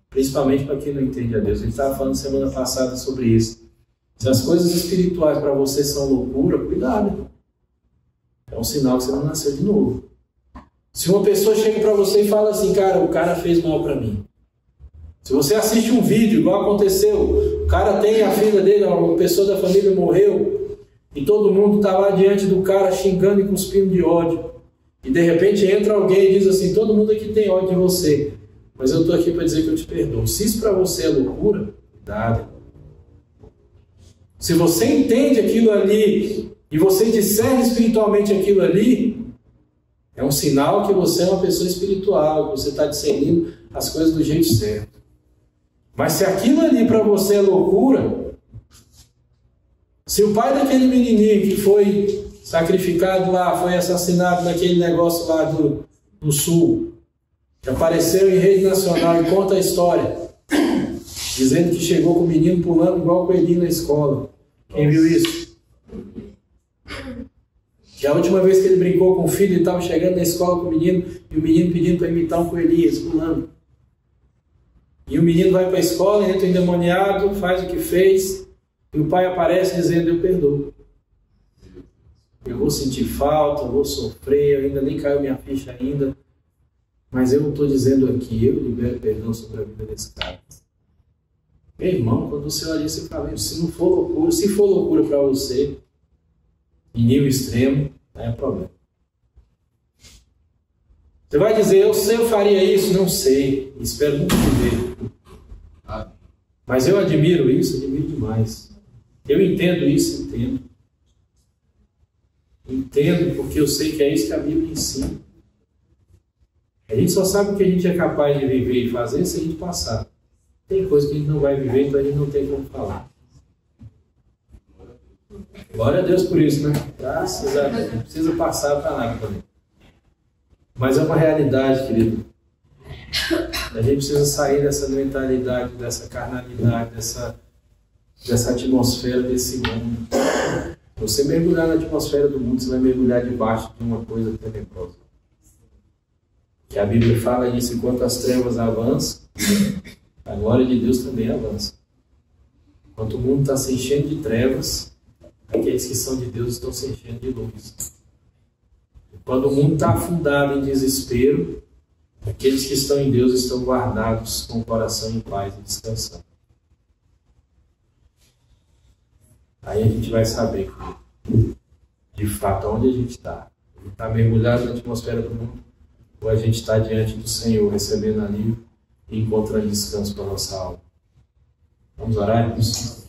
Principalmente para quem não entende a Deus. A gente estava falando semana passada sobre isso. Se as coisas espirituais para você são loucura, cuidado. É um sinal que você não nasceu de novo. Se uma pessoa chega para você e fala assim, cara, o cara fez mal para mim. Se você assiste um vídeo, igual aconteceu, o cara tem a filha dele, uma pessoa da família morreu, e todo mundo está lá diante do cara xingando e cuspindo de ódio. E de repente entra alguém e diz assim, todo mundo aqui tem ódio de você, mas eu estou aqui para dizer que eu te perdoo. Se isso para você é loucura, cuidado. Se você entende aquilo ali, e você discerne espiritualmente aquilo ali, é um sinal que você é uma pessoa espiritual, que você está discernindo as coisas do jeito certo. Mas se aquilo ali para você é loucura, se o pai daquele menininho que foi sacrificado lá, foi assassinado naquele negócio lá do sul, que apareceu em rede nacional e conta a história, dizendo que chegou com o menino pulando igual o coelhinho na escola. Quem viu isso? Que a última vez que ele brincou com o filho, ele estava chegando na escola com o menino, e o menino pedindo para imitar um coelhinho, eles pulando. E o menino vai para a escola, entra endemoniado, faz o que fez, e o pai aparece dizendo, eu perdoo. Eu vou sentir falta, eu vou sofrer, ainda nem caiu minha ficha ainda, mas eu estou dizendo aqui, eu libero perdão sobre a vida desse cara. Meu irmão, quando você olha isso, você fala, se não for loucura, se for loucura para você, em nível extremo, não é problema. Você vai dizer, eu faria isso? Não sei, espero nunca viver. Mas eu admiro isso, admiro demais. Eu entendo isso, entendo. Entendo porque eu sei que é isso que a Bíblia ensina. A gente só sabe o que a gente é capaz de viver e fazer se a gente passar. Tem coisa que a gente não vai viver, então a gente não tem como falar. Glória a Deus por isso, né? Graças a Deus. Não precisa passar para nada também. Mas é uma realidade, querido. A gente precisa sair dessa mentalidade, dessa carnalidade, dessa atmosfera desse mundo. Você mergulhar na atmosfera do mundo, você vai mergulhar debaixo de uma coisa tenebrosa. Que a Bíblia fala isso, enquanto as trevas avançam, a glória de Deus também avança. Enquanto o mundo está se enchendo de trevas, aqueles que são de Deus estão se enchendo de luz. Quando o mundo está afundado em desespero, aqueles que estão em Deus estão guardados com o coração em paz e descansando. Aí a gente vai saber, de fato, onde a gente está. A gente está mergulhado na atmosfera do mundo, ou a gente está diante do Senhor, recebendo alívio e encontrando descanso para a nossa alma. Vamos orar, irmãos?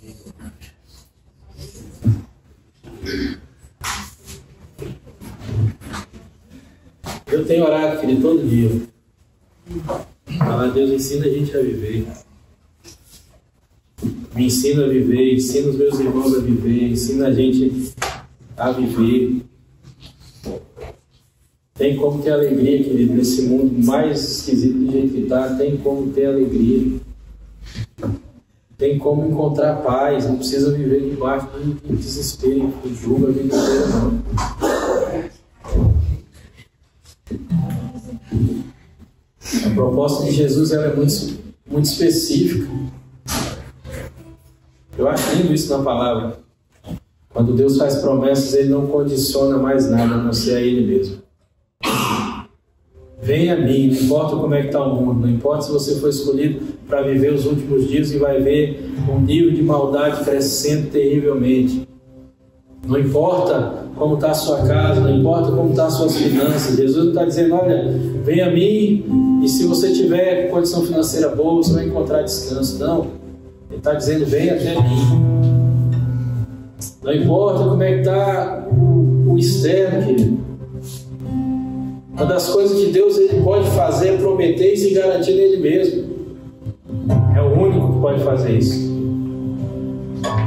Eu tenho orado, querido, todo dia. Falar, Deus ensina a gente a viver. Me ensina a viver, ensina os meus irmãos a viver, ensina a gente a viver. Tem como ter alegria, querido, nesse mundo mais esquisito do jeito que está, tem como ter alegria. Tem como encontrar paz, não precisa viver debaixo de desespero, de julgo a vida inteira, não. A proposta de Jesus ela é muito específica. Eu acho lindo isso na palavra. Quando Deus faz promessas, Ele não condiciona mais nada, a não ser a Ele mesmo. Venha a mim, não importa como é que está o mundo, não importa se você foi escolhido para viver os últimos dias e vai ver um nível de maldade crescendo terrivelmente. Não importa como está a sua casa, não importa como estão as suas finanças. Jesus não está dizendo, olha, venha a mim e se você tiver condição financeira boa, você vai encontrar descanso. Não, Ele está dizendo, venha até mim. Não importa como é que está o externo, querido. Uma das coisas que Deus ele pode fazer é prometer e se garantir nele mesmo. É o único que pode fazer isso.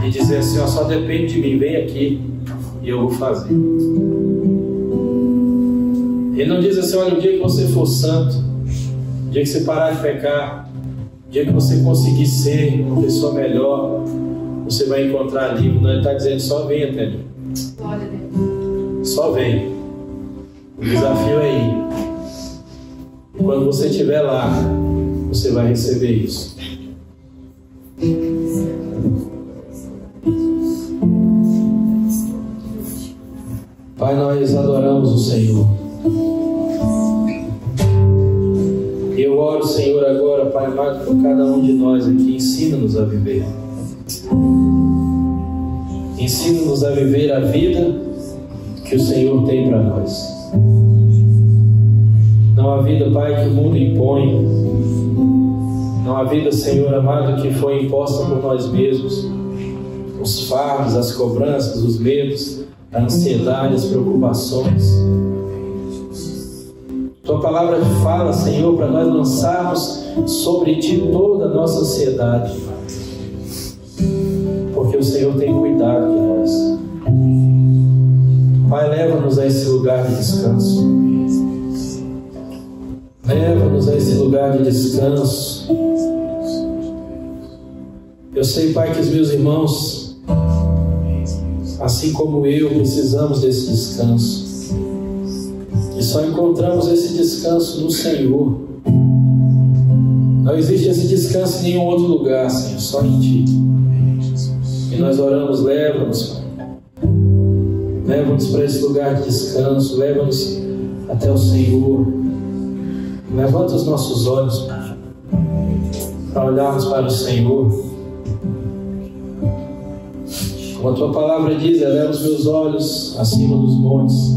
E dizer assim, ó, só depende de mim, vem aqui e eu vou fazer. Ele não diz assim, olha, o dia que você for santo, o dia que você parar de pecar, o dia que você conseguir ser uma pessoa melhor, você vai encontrar alívio. Não, ele está dizendo, só vem até mim. Só vem. O desafio é ir. E quando você estiver lá, você vai receber isso. Pai, nós adoramos o Senhor. Eu oro, Senhor, agora, Pai amado, por cada um de nós aqui. Ensina-nos a viver. Ensina-nos a viver a vida que o Senhor tem para nós. Não a vida, Pai, que o mundo impõe. Não a vida, Senhor amado, que foi imposta por nós mesmos. Os fardos, as cobranças, os medos, a ansiedade, as preocupações. Tua palavra fala, Senhor, para nós lançarmos sobre Ti toda a nossa ansiedade. Porque o Senhor tem cuidado de nós. Pai, leva-nos a esse lugar de descanso. Leva-nos a esse lugar de descanso. Eu sei, Pai, que os meus irmãos, assim como eu, precisamos desse descanso. E só encontramos esse descanso no Senhor. Não existe esse descanso em nenhum outro lugar, Senhor, só em Ti. E nós oramos, leva-nos, Pai. Leva-nos para esse lugar de descanso, leva-nos até o Senhor. Levanta os nossos olhos, Pai, para olharmos para o Senhor. Como a Tua palavra diz, eleva os meus olhos acima dos montes,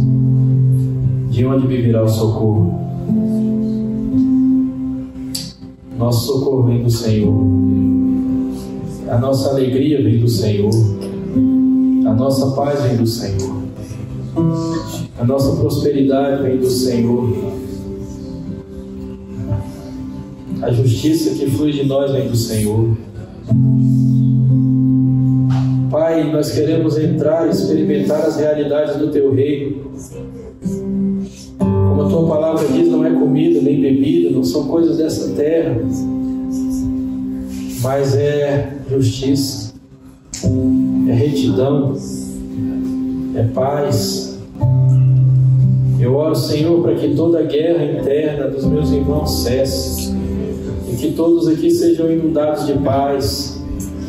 de onde me virá o socorro. Nosso socorro vem do Senhor. A nossa alegria vem do Senhor. A nossa paz vem do Senhor. A nossa prosperidade vem do Senhor. A justiça que flui de nós vem do Senhor. Pai, nós queremos entrar e experimentar as realidades do Teu reino. Como a Tua palavra diz, não é comida nem bebida, não são coisas dessa terra, mas é justiça, é retidão, é paz. Eu oro, Senhor, para que toda a guerra interna dos meus irmãos cesse e que todos aqui sejam inundados de paz.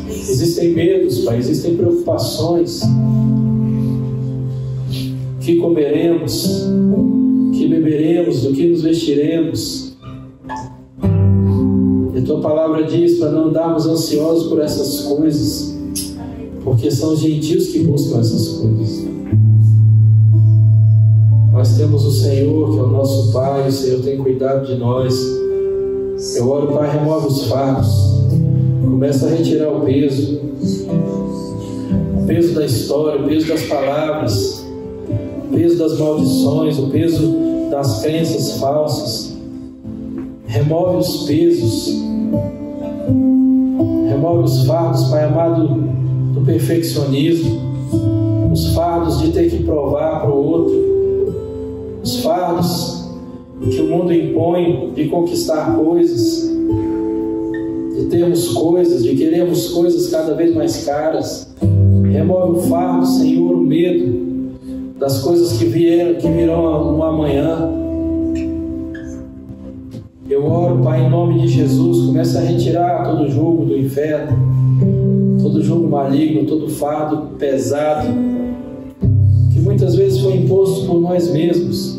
Existem medos, Pai, existem preocupações. O que comeremos, o que beberemos, do que nos vestiremos. E a Tua palavra diz para não andarmos ansiosos por essas coisas, porque são os gentios que buscam essas coisas. Nós temos o Senhor, que é o nosso Pai, o Senhor tem cuidado de nós. Eu oro, Pai, remove os fardos, começa a retirar o peso da história, o peso das palavras, o peso das maldições, o peso das crenças falsas. Remove os pesos, remove os fardos, Pai amado, do perfeccionismo, os fardos de ter que provar para o outro, os fardos que o mundo impõe de conquistar coisas, de termos coisas, de querermos coisas cada vez mais caras. Remove o fardo, Senhor, o medo das coisas que virão no amanhã. Eu oro, Pai, em nome de Jesus, começa a retirar todo o jugo do inferno, todo jugo maligno, todo fardo pesado, que muitas vezes foi imposto por nós mesmos.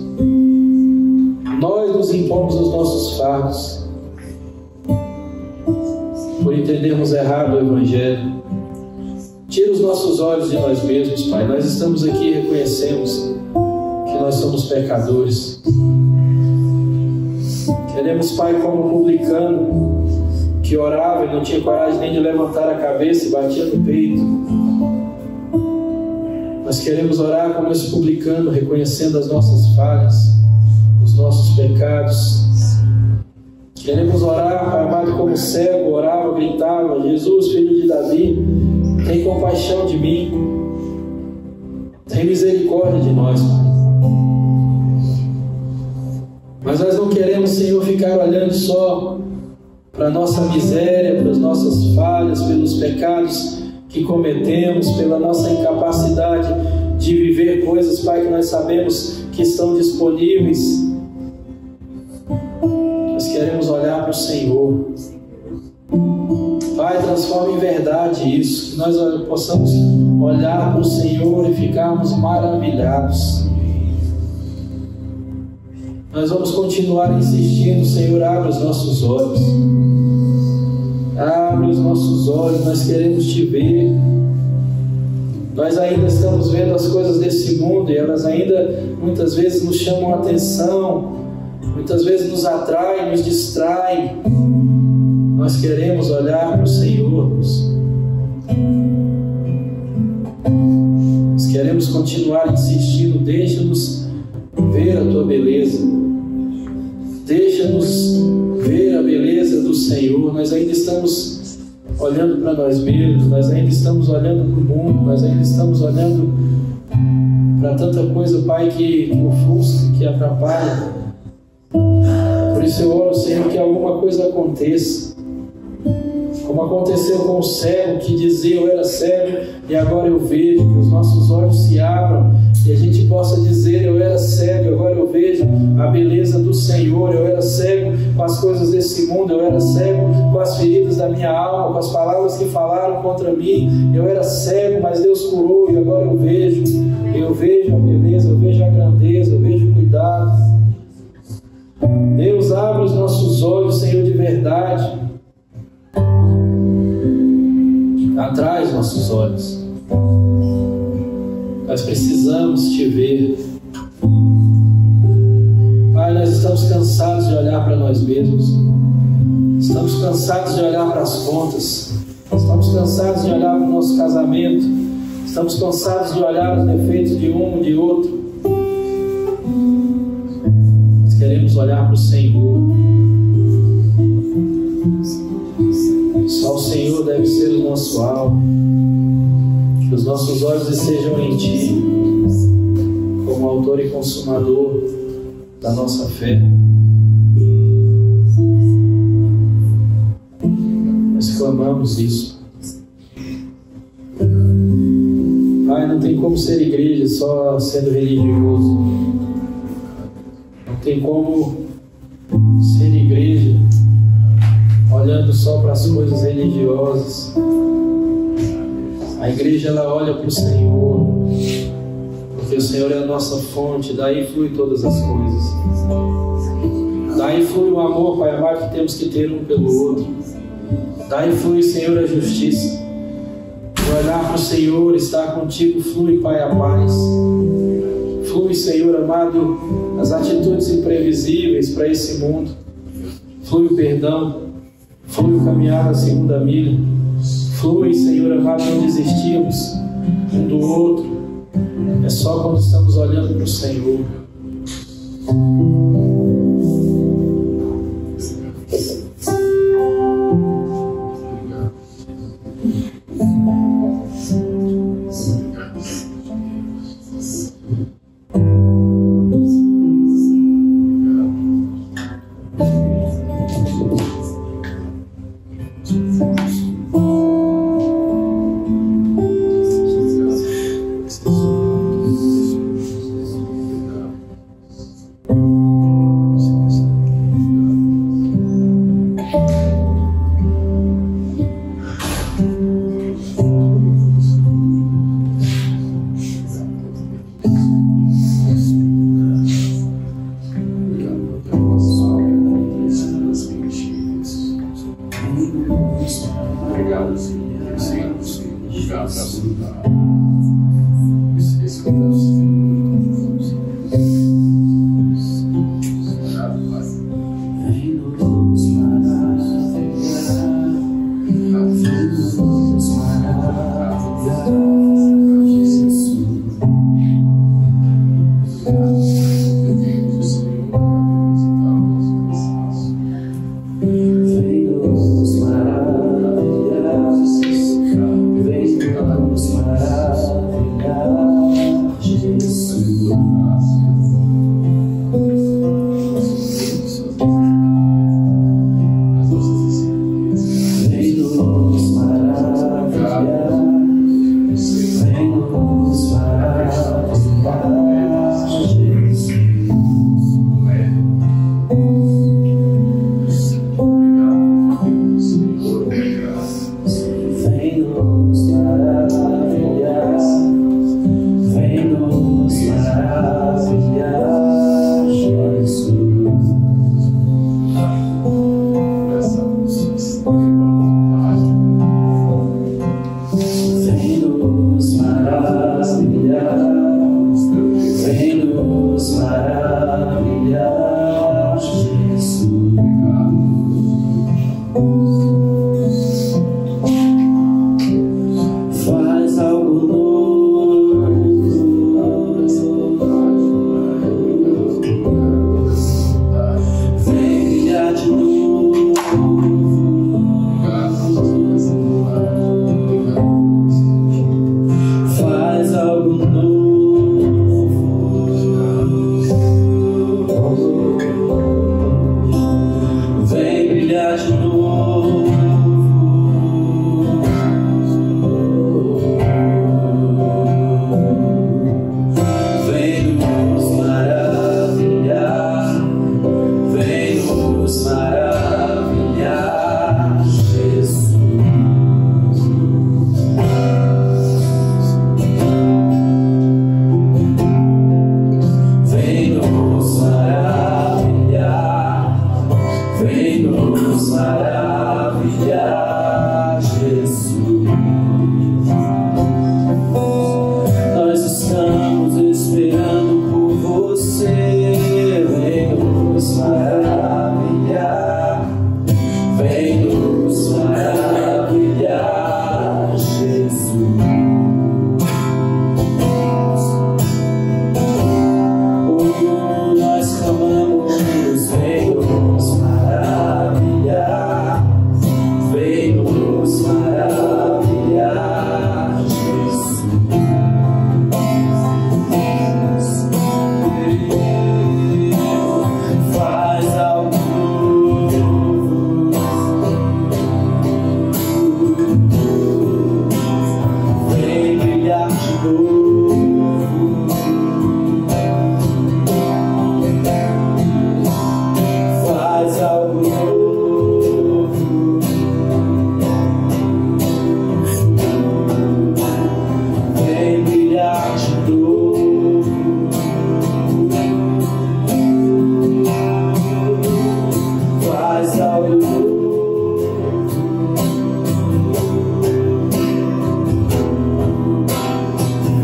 Nós nos impomos os nossos fardos, por entendermos errado o Evangelho. Tira os nossos olhos de nós mesmos, Pai. Nós estamos aqui e reconhecemos que nós somos pecadores. Queremos, Pai, como publicano, que orava e não tinha coragem nem de levantar a cabeça e batia no peito. Nós queremos orar como esse publicano, reconhecendo as nossas falhas, os nossos pecados. Queremos orar, Pai amado, como cego, orava, gritava: Jesus, filho de Davi, tem compaixão de mim, tem misericórdia de nós, Pai. Mas nós não queremos, Senhor, ficar olhando só para a nossa miséria, para as nossas falhas, pelos pecados que cometemos, pela nossa incapacidade de viver coisas, Pai, que nós sabemos que estão disponíveis. Nós queremos olhar para o Senhor. Pai, transforma em verdade isso, que nós possamos olhar para o Senhor e ficarmos maravilhados. Nós vamos continuar insistindo, Senhor, abre os nossos olhos. Abre os nossos olhos, nós queremos Te ver. Nós ainda estamos vendo as coisas desse mundo e elas ainda muitas vezes nos chamam a atenção, muitas vezes nos atraem, nos distraem. Nós queremos olhar para o Senhor. Nós queremos continuar insistindo. Deixa-nos ver a Tua beleza. Deixa-nos ver a beleza do Senhor. Nós ainda estamos olhando para nós mesmos, nós ainda estamos olhando para o mundo, nós ainda estamos olhando para tanta coisa, Pai, que ofusca, que atrapalha. Por isso eu oro, Senhor, que alguma coisa aconteça, como aconteceu com o cego, que dizia: eu era cego e agora eu vejo. Que os nossos olhos se abram e a gente possa dizer: eu era cego e agora eu vejo a beleza do Senhor. Eu era cego com as coisas desse mundo, eu era cego com as feridas da minha alma, com as palavras que falaram contra mim. Eu era cego, mas Deus curou e agora eu vejo a beleza, eu vejo a grandeza, eu vejo o cuidado. Deus, abre os nossos olhos, Senhor, de verdade. Atrai os nossos olhos. Nós precisamos Te ver. Pai, nós estamos cansados de olhar para nós mesmos. Estamos cansados de olhar para as contas. Estamos cansados de olhar para o nosso casamento. Estamos cansados de olhar os defeitos de um e de outro. Nós queremos olhar para o Senhor. Só o Senhor deve ser o nosso alvo. Que os nossos olhos estejam em Ti, como autor e consumador da nossa fé. Nós clamamos isso. Pai, não tem como ser igreja só sendo religioso. tem como ser igreja olhando só para as coisas religiosas. A igreja, ela olha para o Senhor, porque o Senhor é a nossa fonte, daí flui todas as coisas. Daí flui o amor, Pai amado, que temos que ter um pelo outro. Daí flui, Senhor, a justiça. O olhar para o Senhor, estar contigo, flui, Pai, a paz. Flui, Senhor amado, as atitudes imprevisíveis para esse mundo. Flui o perdão, flui o caminhar da segunda milha. Flui, Senhor amado, não desistimos um do outro. É só quando estamos olhando para o Senhor.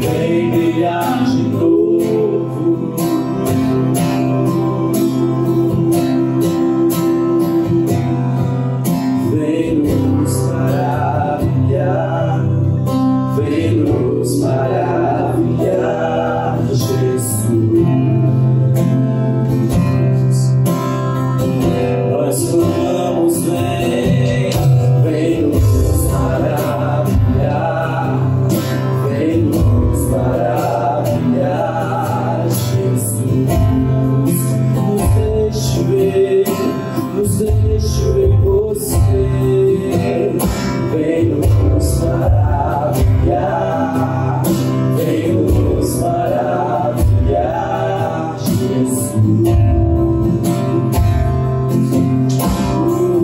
Vem brilhar de novo, vem nos maravilhar, vem nos maravilhar, Jesus. Nós clamamos, vem nos maravilhar, vem nos maravilhar, Jesus. Nos deixe ver você, vem nos maravilhar, vem nos maravilhar, Jesus.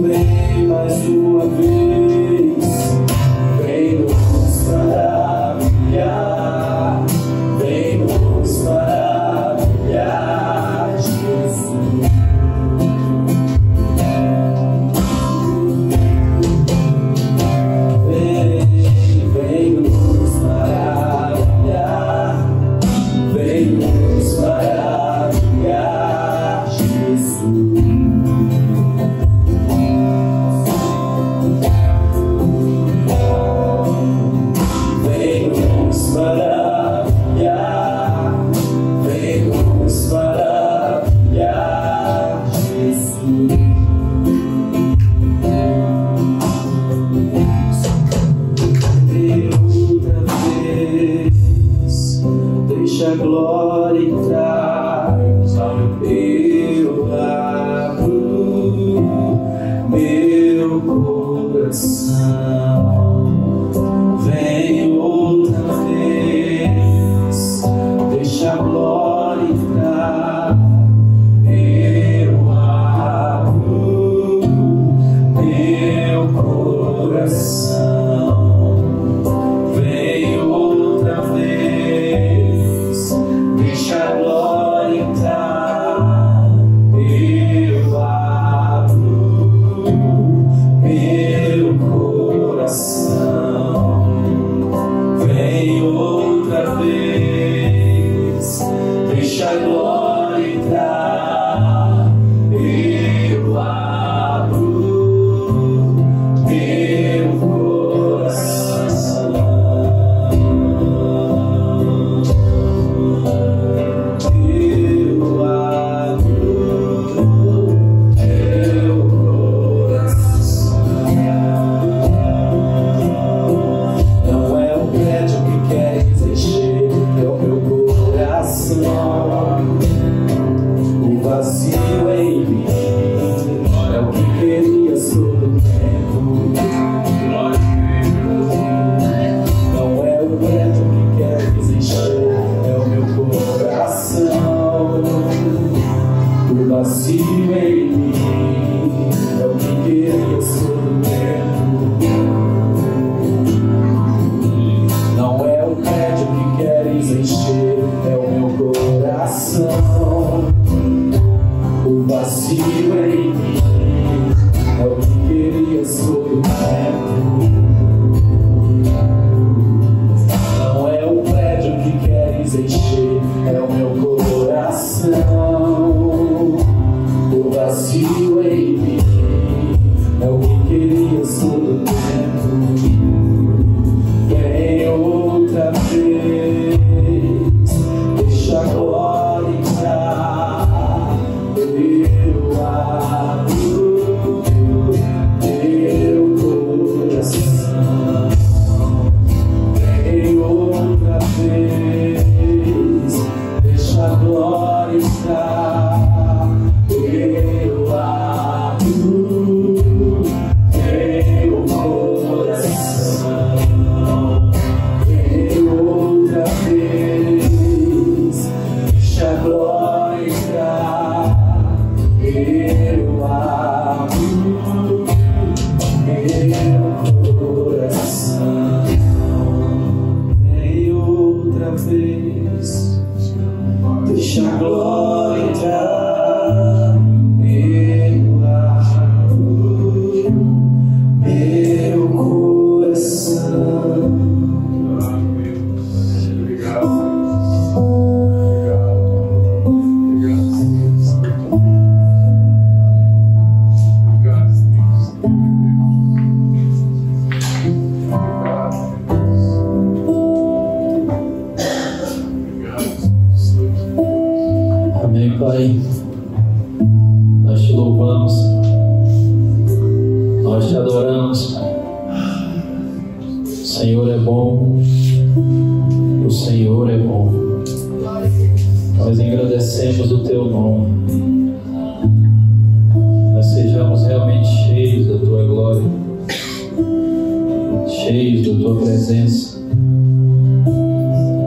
Vem mais uma vez, vem nos maravilhar, vem nos maravilhar, Jesus. Vem nos maravilhar, vem nos maravilhar, Jesus. Vem nos maravilhar, vem nos maravilhar, Jesus. Outra vez, deixa a glória entrar, eu abro meu coração. Vem outra vez, deixa a glória entrar, eu abro meu coração. Vem outra vez, deixa a glória entrar, eu abro meu coração. Vem outra vez, deixa a glória entrar, eu abro meu coração. Eu abro meu coração. Não é o prédio que queres encher, é o meu coração. O vazio em mim é o que querias todo o tempo. Não é o prédio que queres encher, é o meu coração. O vazio em mim é o que querias todo o tempo. Não é o prédio que queres encher, é o meu coração. O vazio em mim é o que querias todo o tempo. Não é o prédio que queres encher, é o meu coração. O vazio em mim é o que querias todo o tempo. Vem outra vez, deixa a glória entrar, eu abro meu coração. Vem outra vez, deixa a glória entrar, eu abro meu coração. Vem outra vez, deixa a glória entrar, eu abro meu coração. Vem outra vez, deixa a glória entrar, eu abro Nós te adoramos, Pai. O Senhor é bom. O Senhor é bom. Nós engrandecemos o teu nome. Nós sejamos realmente cheios da tua glória, cheios da tua presença.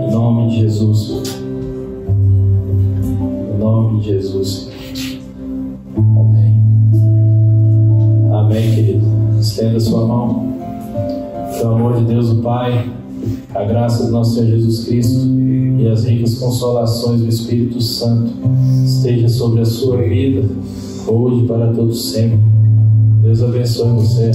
Em nome de Jesus. Em nome de Jesus. Amém. Amém, querido. Estenda sua mão. O amor de Deus, o Pai, a graça do nosso Senhor Jesus Cristo e as ricas consolações do Espírito Santo esteja sobre a sua vida, hoje e para todos sempre. Deus abençoe você.